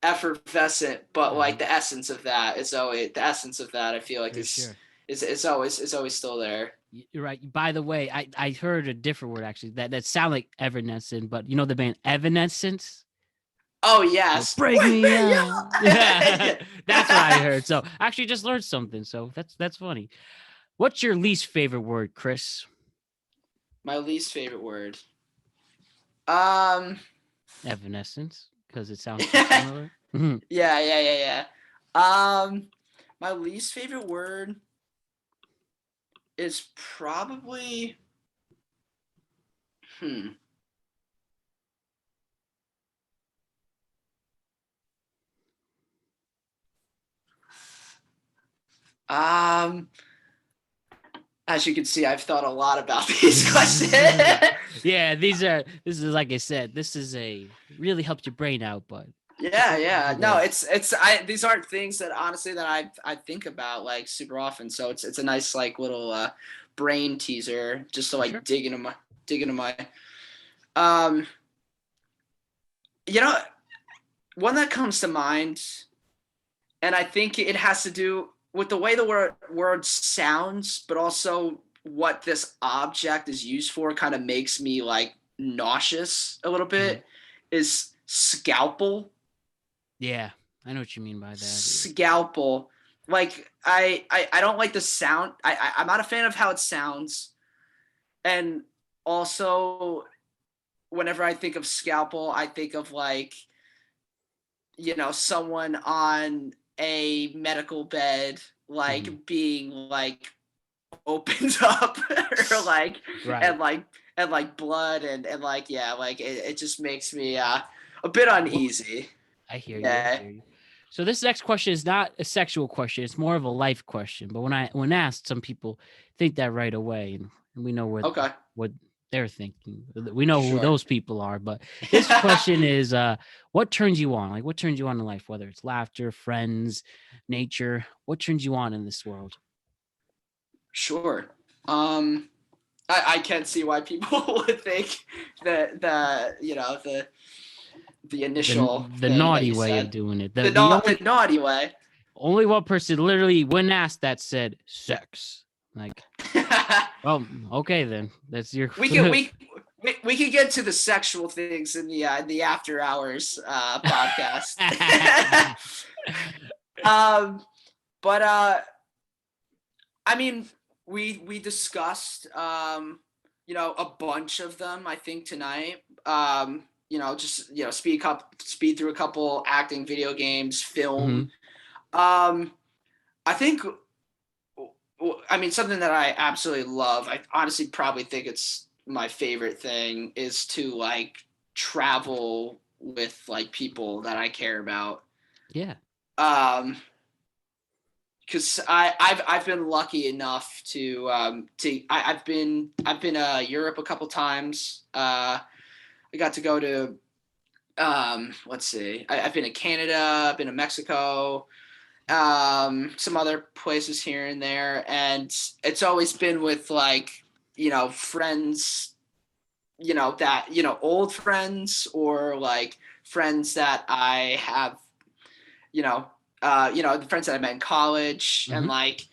Speaker 2: effervescent, but like the essence of that is always the essence of that. I feel like it's always still there.
Speaker 1: You're right. By the way, I heard a different word actually that sound like evanescent, but you know the band Evanescence?
Speaker 2: Oh yes.
Speaker 1: Break me out. Yeah. That's what I heard. So actually just learned something. So that's funny. What's your least favorite word, Chris?
Speaker 2: My least favorite word.
Speaker 1: Evanescence, because it sounds similar.
Speaker 2: Yeah. My least favorite word is probably Um, as you can see, I've thought a lot about these questions.
Speaker 1: Yeah, this is like I said, this is a really helps your brain out, but
Speaker 2: Yeah. No, these aren't things that honestly that I think about like super often. So it's a nice like little brain teaser just to
Speaker 1: for
Speaker 2: like
Speaker 1: sure.
Speaker 2: dig into my um you know, one that comes to mind, and I think it has to do with the way the word sounds, but also what this object is used for kind of makes me like nauseous a little
Speaker 1: Mhm.
Speaker 2: bit, is scalpel.
Speaker 1: Yeah, I know what you mean by that.
Speaker 2: Scalpel. Like I don't like the sound. I'm not a fan of how it sounds. And also whenever I think of scalpel, I think of like, someone on a medical bed
Speaker 1: Mhm.
Speaker 2: like being like opened up or like
Speaker 1: Right.
Speaker 2: and like and like blood and like yeah, like it just makes me a bit uneasy.
Speaker 1: I hear you. I
Speaker 2: Yeah.
Speaker 1: hear you. So this next question is not a sexual question; it's more of a life question. But when asked, some people think that right away, and we know
Speaker 2: Okay.
Speaker 1: what they're thinking. We know who
Speaker 2: Sure.
Speaker 1: those people are. But this question is, what turns you on? Like, what turns you on in life? Whether it's laughter, friends, nature, what turns you on in this world?
Speaker 2: Sure. I can't see why people would think that the initial
Speaker 1: The
Speaker 2: thing that
Speaker 1: naughty
Speaker 2: you
Speaker 1: way of
Speaker 2: said.
Speaker 1: doing it.
Speaker 2: The
Speaker 1: The
Speaker 2: not the naughty way.
Speaker 1: only one person literally when asked that said sex. Like, well, okay then. That's your
Speaker 2: we could we could get to the sexual things in the after hours podcast. um, but I mean, we discussed a bunch of them I think tonight. Just speed through a couple acting, video games, film.
Speaker 1: Mhm.
Speaker 2: I think I mean, something that I absolutely love. I honestly probably think it's my favorite thing is to like travel with like people that I care about.
Speaker 1: Yeah.
Speaker 2: Um, because I've been lucky enough I've been Europe a couple times. I got to go to let's see, I've been to Canada, I've been to Mexico, some other places here and there, and it's always been with like friends, that old friends or like friends that I have, the friends that I met in college, and
Speaker 1: Mhm.
Speaker 2: like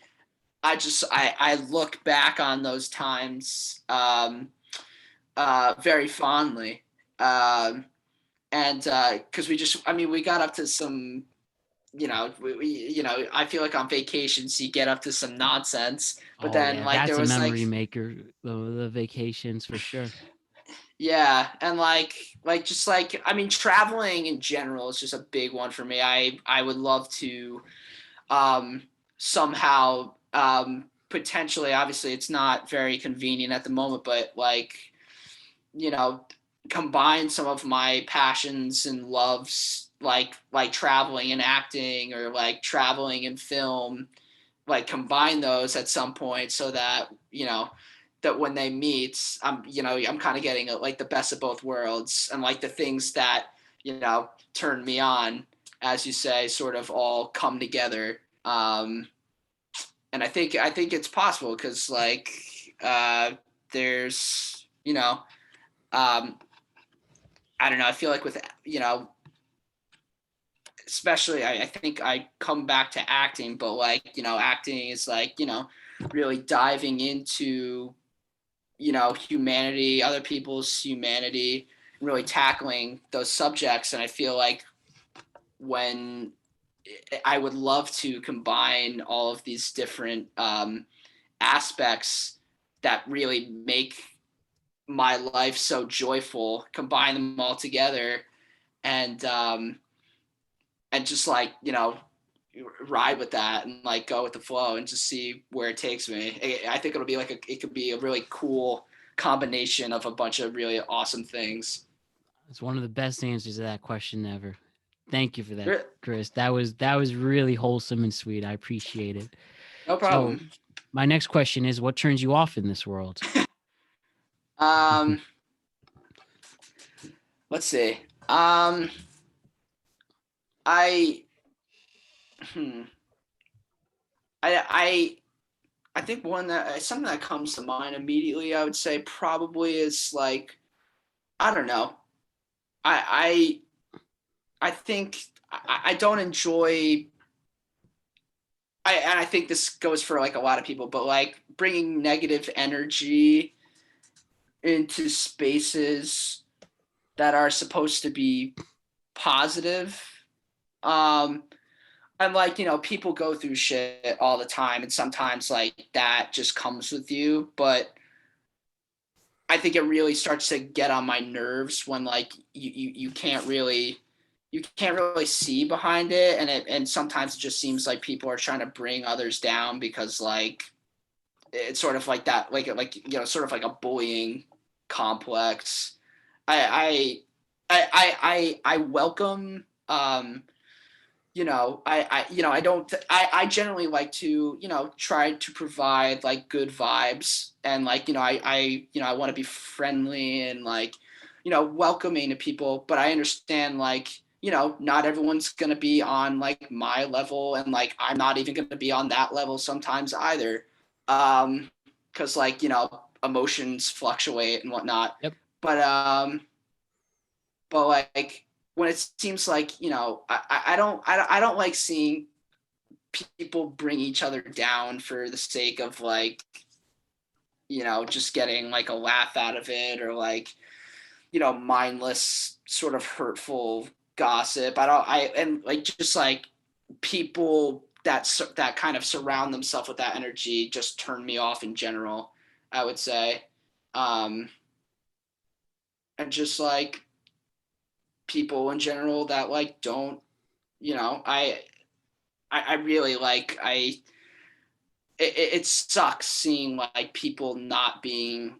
Speaker 2: I look back on those times very fondly. And because we got up to some, I feel like on vacations you get up to some nonsense, but
Speaker 1: Oh
Speaker 2: then
Speaker 1: yeah,
Speaker 2: like there
Speaker 1: that's a
Speaker 2: was like,
Speaker 1: memory maker. The vacations for sure.
Speaker 2: yeah, and like just like I mean, traveling in general is just a big one for me. I would love to um, somehow potentially, obviously it's not very convenient at the moment, but like you know combine some of my passions and loves like traveling and acting or like traveling and film, like combine those at some point so that that when they meet I'm kind of getting like the best of both worlds, and like the things that turn me on, as you say, sort of all come together. And I think it's possible because like there's I don't know. I feel like with especially I think I come back to acting, but like acting is like really diving into humanity, other people's humanity, and really tackling those subjects. And I feel like when I would love to combine all of these different aspects that really make my life so joyful, combine them all together, and just like ride with that and like go with the flow and just see where it takes me. I think it'll be like it could be a really cool combination of a bunch of really awesome things.
Speaker 1: It's one of the best answers to that question ever. Thank you for that, Chris. That was really wholesome and sweet. I appreciate it.
Speaker 2: No
Speaker 1: So
Speaker 2: problem.
Speaker 1: my next question is, what turns you off in this world?
Speaker 2: Um, let's see. I, hmm, I, I think one that something that comes to mind immediately, I would say probably is like, I don't know. I think I don't enjoy. And I think this goes for like a lot of people, but like bringing negative energy into spaces that are supposed to be positive. Um, and like, people go through shit all the time, and sometimes like that just comes with you. But I think it really starts to get on my nerves when like you can't really see behind it, and sometimes it just seems like people are trying to bring others down because like it's sort of like that, sort of like a bullying complex. I welcome I generally like to try to provide like good vibes, and like I want to be friendly and like welcoming to people, but I understand like not everyone's gonna be on like my level, and like I'm not even gonna be on that level sometimes either, because like emotions fluctuate and whatnot.
Speaker 1: Yep.
Speaker 2: but um but like when it seems like I don't like seeing people bring each other down for the sake of like just getting like a laugh out of it, or like mindless sort of hurtful gossip. And like just like people that kind of surround themselves with that energy just turn me off in general, I would say. And just like people in general that like don't I really like it sucks seeing like people not being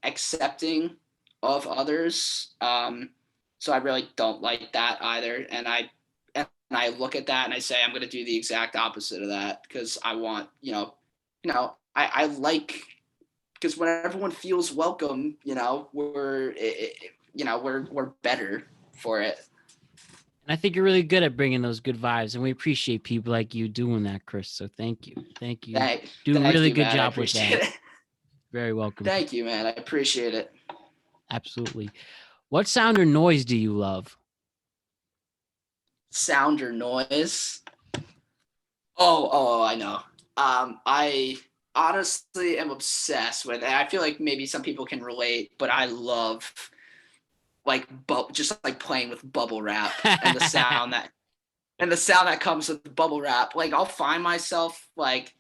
Speaker 2: accepting of others. So I really don't like that either, and I look at that and I say I'm going to do the exact opposite of that, because I want I like, because when everyone feels welcome, we're better for it.
Speaker 1: And I think you're really good at bringing those good vibes, and we appreciate people like you doing that, Chris. So thank you. Thank you. Do a
Speaker 2: Thank
Speaker 1: really
Speaker 2: you,
Speaker 1: good
Speaker 2: man. I
Speaker 1: job with
Speaker 2: appreciate
Speaker 1: that.
Speaker 2: it.
Speaker 1: Very welcome.
Speaker 2: Thank you, man. I appreciate it.
Speaker 1: Absolutely. What sound or noise do you love?
Speaker 2: Sound or noise? I know. I honestly am obsessed with it. I feel like maybe some people can relate, but I love like just like playing with bubble wrap and the sound that comes with bubble wrap. Like I'll find myself like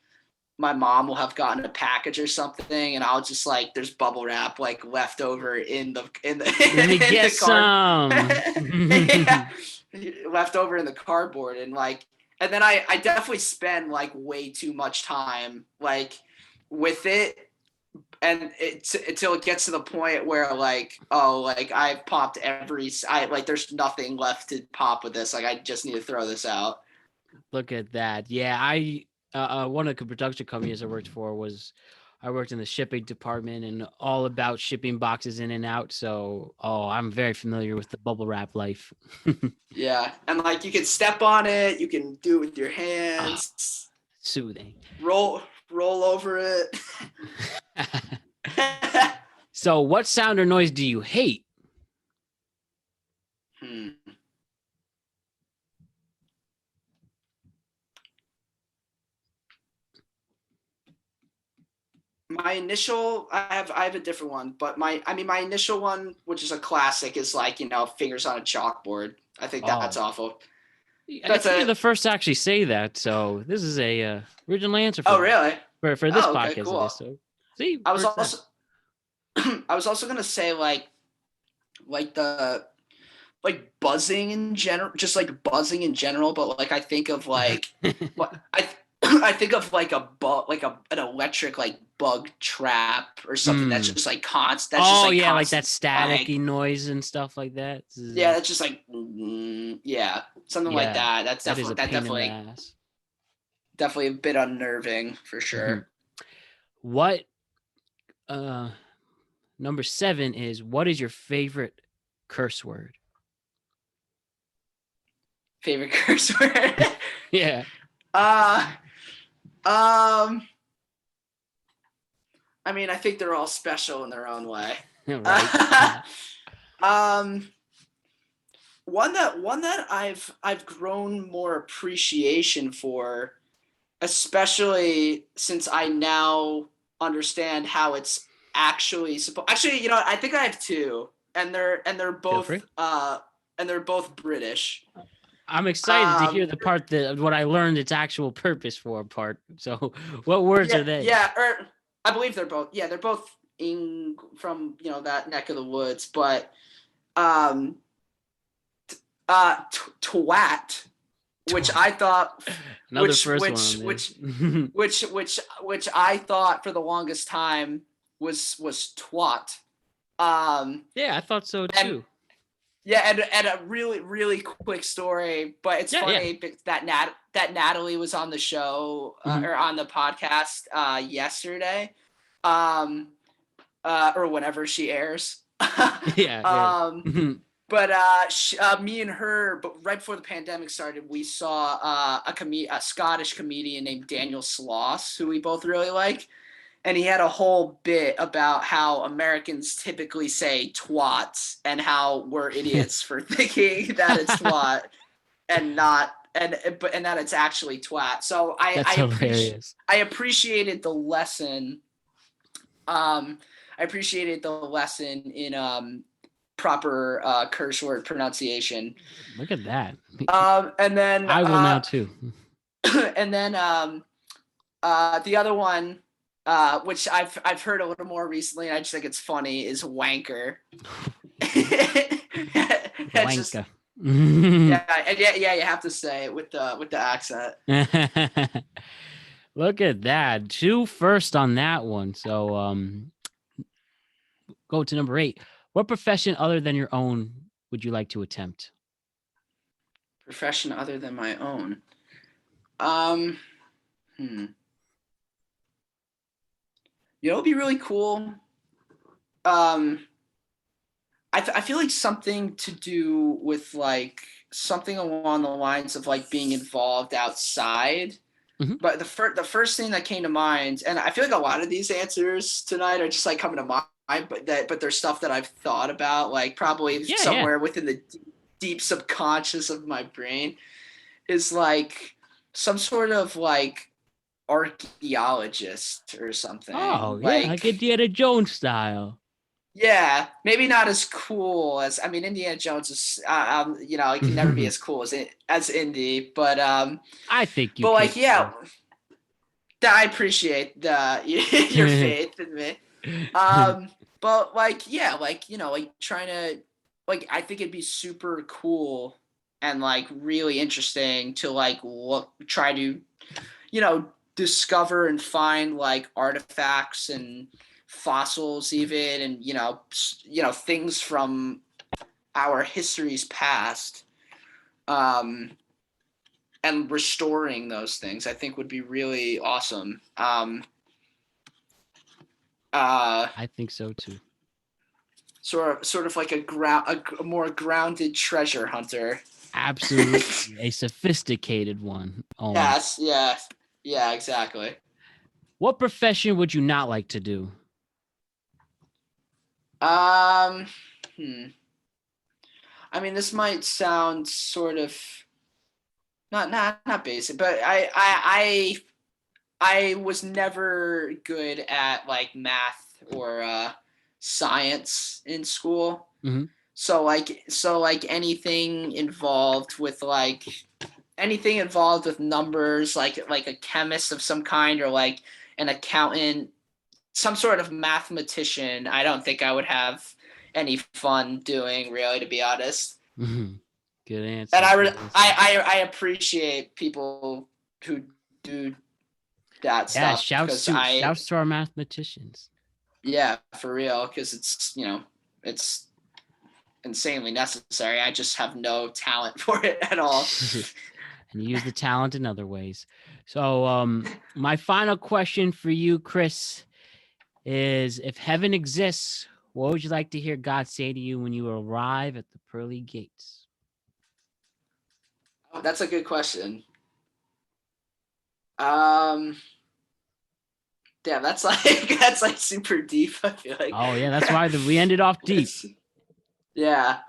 Speaker 2: my mom will have gotten a package or something, and I'll just like there's bubble wrap like left over
Speaker 1: Let me
Speaker 2: in
Speaker 1: get
Speaker 2: the card.
Speaker 1: some.
Speaker 2: Yeah, left over in the cardboard, and like and then I definitely spend like way too much time like with it, and until it gets to the point where like like I've popped I like there's nothing left to pop with this, like I just need to throw this out.
Speaker 1: Look at that. Yeah, I one of the production companies I worked for I worked in the shipping department and all about shipping boxes in and out. So, I'm very familiar with the bubble wrap life.
Speaker 2: Yeah, and like you can step on it, you can do it with your
Speaker 1: Ah,
Speaker 2: hands,
Speaker 1: soothing.
Speaker 2: roll over it.
Speaker 1: So, what sound or noise do you hate?
Speaker 2: hmm. My initial, I have a different one, but my initial one, which is a classic, is like fingers on a chalkboard. I think that's
Speaker 1: Oh,
Speaker 2: awful.
Speaker 1: I
Speaker 2: That's
Speaker 1: think you're
Speaker 2: a
Speaker 1: the first to actually say that. So, this is a original answer
Speaker 2: Oh really?
Speaker 1: for this
Speaker 2: Oh, okay,
Speaker 1: podcast. It
Speaker 2: cool.
Speaker 1: is. So, see,
Speaker 2: I was
Speaker 1: first time.
Speaker 2: also I was also gonna say like the like buzzing in general, just like buzzing in general, but like I think of like what I I think of like a bug, like an electric like bug trap or something that's
Speaker 1: Mm.
Speaker 2: just like constant. That's just
Speaker 1: Oh
Speaker 2: like
Speaker 1: yeah, like that
Speaker 2: constant
Speaker 1: staticky
Speaker 2: bang.
Speaker 1: noise and stuff like that.
Speaker 2: Yeah,
Speaker 1: Zzz.
Speaker 2: that's just like something like
Speaker 1: Yeah,
Speaker 2: that.
Speaker 1: that is a
Speaker 2: That
Speaker 1: pain in the
Speaker 2: definitely
Speaker 1: ass.
Speaker 2: definitely a bit unnerving for sure.
Speaker 1: What number 7 is, what is your favorite curse word?
Speaker 2: Favorite curse word?
Speaker 1: Yeah.
Speaker 2: I mean, I think they're all special in their own way.
Speaker 1: Right.
Speaker 2: One that I've grown more appreciation for, especially since I now understand how it's actually supposed. Actually, you know, I think I have two, and they're both
Speaker 1: free.
Speaker 2: and they're both British.
Speaker 1: I'm excited to hear the part that what I learned its actual purpose for part. So, what words are they?
Speaker 2: Yeah, or I believe they're both. Yeah, they're both from that neck of the woods, but twat, which I thought
Speaker 1: Another first one.
Speaker 2: which I thought for the longest time was twat.
Speaker 1: Yeah, I thought so too.
Speaker 2: And a really, really quick story, but it's funny that Natalie was on the show or on the podcast yesterday, or whenever she airs. But me and her, but right before the pandemic started, we saw a Scottish comedian named Daniel Sloss, who we both really like. And he had a whole bit about how Americans typically say twats and how we're idiots for thinking that it's twat and that it's actually twat. So I appreciated the lesson. I appreciated the lesson in proper curse word pronunciation.
Speaker 1: Look at that.
Speaker 2: And then
Speaker 1: I will now too.
Speaker 2: And then the other one, which I've heard a little more recently, and I just think it's funny, is wanker.
Speaker 1: Wanker.
Speaker 2: You have to say it with the accent.
Speaker 1: Look at that. 2 first on that one. So go to number 8. What profession other than your own would you like to attempt?
Speaker 2: Profession other than my own. You know, it'd be really cool. I feel like something to do with like something along the lines of like being involved outside. But the first thing that came to mind, and I feel like a lot of these answers tonight are just like coming to mind, but there's stuff that I've thought about, like probably somewhere within the deep subconscious of my brain, is like some sort of like archaeologist or something.
Speaker 1: Oh, like, like Indiana Jones style.
Speaker 2: Yeah, maybe not as cool as, I mean, Indiana Jones is, you know, it can never be as cool as Indy, but
Speaker 1: I think you.
Speaker 2: But like, yeah, I appreciate your faith in me. But like, yeah, like, you know, like trying to, like, I think it'd be super cool and like really interesting to like try to, you know, discover and find like artifacts and fossils even, and you know things from our history's past, and restoring those things I think would be really awesome.
Speaker 1: I think so too.
Speaker 2: Sort of like a more grounded treasure hunter.
Speaker 1: Absolutely. A sophisticated one.
Speaker 2: Almost. Yes, yeah, exactly.
Speaker 1: What profession would you not like to do?
Speaker 2: I mean, this might sound sort of not basic, but I was never good at like math or science in school. So anything involved with numbers, like a chemist of some kind, or like an accountant, some sort of mathematician, I don't think I would have any fun doing, really, to be honest.
Speaker 1: Good answer.
Speaker 2: And I appreciate people who do that stuff.
Speaker 1: Shouts to our mathematicians.
Speaker 2: Yeah, for real, because it's, you know, it's insanely necessary. I just have no talent for it at all.
Speaker 1: And you use the talent in other ways. So, my final question for you, Chris, is if heaven exists, what would you like to hear God say to you when you arrive at the pearly gates?
Speaker 2: Oh, that's a good question. Um, yeah, that's like that's like super deep. I feel like.
Speaker 1: Oh yeah, that's why we ended off deep.
Speaker 2: Yeah.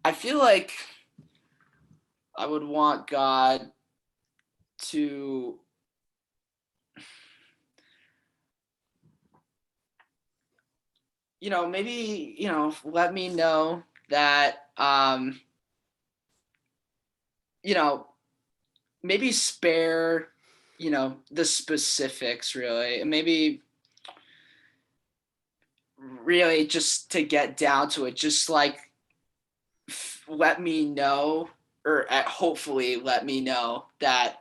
Speaker 2: I feel like I would want God to maybe, let me know that you know, maybe spare, the specifics really. And maybe really just to get down to it, just like let me know or hopefully let me know that,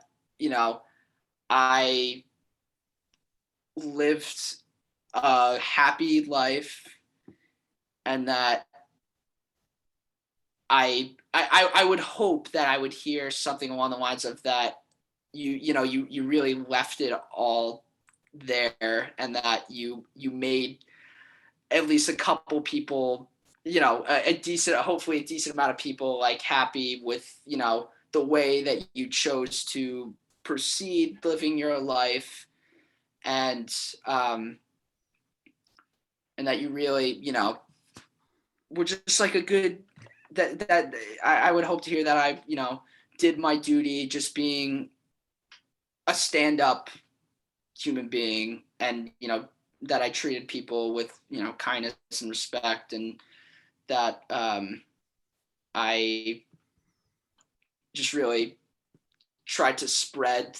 Speaker 2: I lived a happy life and that I would hope that I would hear something along the lines of that you really left it all there and that you made at least a couple people, a decent, hopefully a decent amount of people like happy with, the way that you chose to proceed living your life and that you really, were just like a good that I would hope to hear that I, did my duty just being a stand-up human being and, that I treated people with, kindness and respect and that I just really tried to spread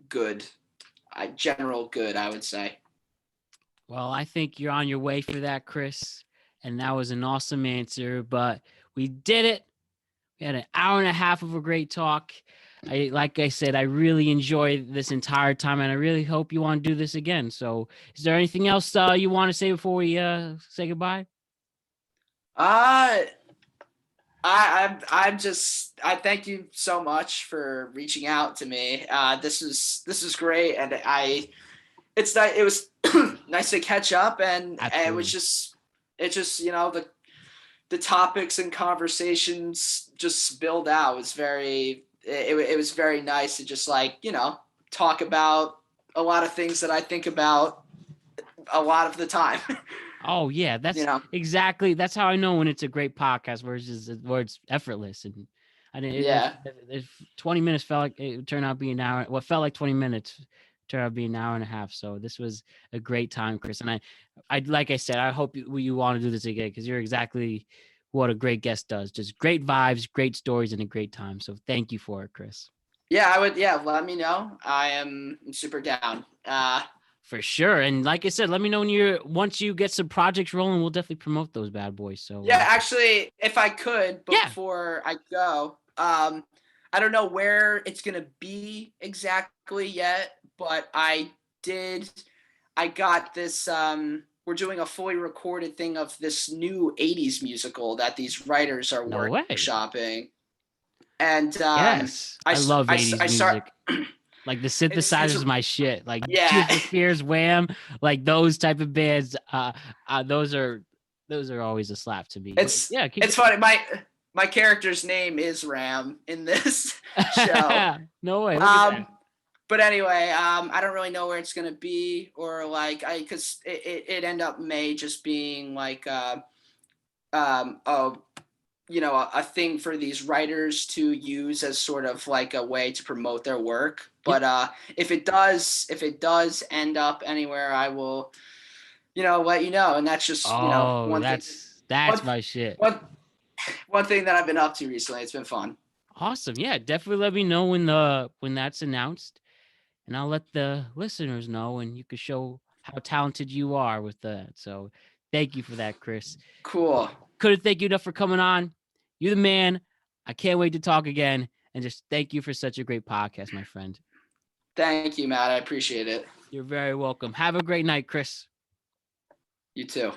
Speaker 2: good, general good, I would say.
Speaker 1: Well, I think you're on your way for that, Chris. And that was an awesome answer, but we did it. We had an hour and a half of a great talk. Like I said, I really enjoyed this entire time, and I really hope you want to do this again. So, is there anything else you want to say before we say goodbye?
Speaker 2: Uh, I thank you so much for reaching out to me. This is great, and it was nice to catch up, and
Speaker 1: Absolutely.
Speaker 2: it just the topics and conversations just spilled out. It was very nice to just like talk about a lot of things that I think about a lot of the time.
Speaker 1: Oh yeah, that's exactly. That's how I know when it's a great podcast where it's effortless. And I didn't.
Speaker 2: Yeah.
Speaker 1: If 20 minutes felt like it turned out to be an hour. What felt like 20 minutes turned out to be an hour and a half. So this was a great time, Chris. And I like I said, I hope you want to do this again because you're exactly what a great guest does. Just great vibes, great stories, and a great time. So thank you for it, Chris.
Speaker 2: Yeah, I would. Yeah, let me know. I'm super down.
Speaker 1: For sure. And like I said, let me know once you get some projects rolling, we'll definitely promote those bad boys. So
Speaker 2: Yeah, actually, if I could
Speaker 1: yeah.
Speaker 2: before I go, I don't know where it's gonna be exactly yet, but did. I got this. We're doing a fully recorded thing of this new '80s musical that these writers are
Speaker 1: No way.
Speaker 2: workshopping, and
Speaker 1: Yes. I love 80s
Speaker 2: I start.
Speaker 1: music. Like the
Speaker 2: It's
Speaker 1: synthesizers, my shit. Like Tears
Speaker 2: yeah.
Speaker 1: for Fears, Wham, like those type of bands. Those are always a slap to me. But yeah, keep
Speaker 2: It's funny. My character's name is Ram in this show.
Speaker 1: No way. Look at that.
Speaker 2: But anyway, I don't really know where it's gonna be or like because it ended up May just being like a a thing for these writers to use as sort of like a way to promote their work.
Speaker 1: Yep.
Speaker 2: But if it does end up anywhere, I will let you know. And that's just
Speaker 1: Oh,
Speaker 2: one thing.
Speaker 1: that's
Speaker 2: One
Speaker 1: my shit.
Speaker 2: one thing that I've been up to recently. It's been fun.
Speaker 1: Awesome. Yeah, definitely let me know when that's announced, and I'll let the listeners know, and you can show how talented you are with that. So, thank you for that, Chris.
Speaker 2: Cool.
Speaker 1: Couldn't thank you enough for coming on. You're the man. I can't wait to talk again, and just thank you for such a great podcast, my friend.
Speaker 2: Thank you, Matt. I appreciate it.
Speaker 1: You're very welcome. Have a great night, Chris.
Speaker 2: You too.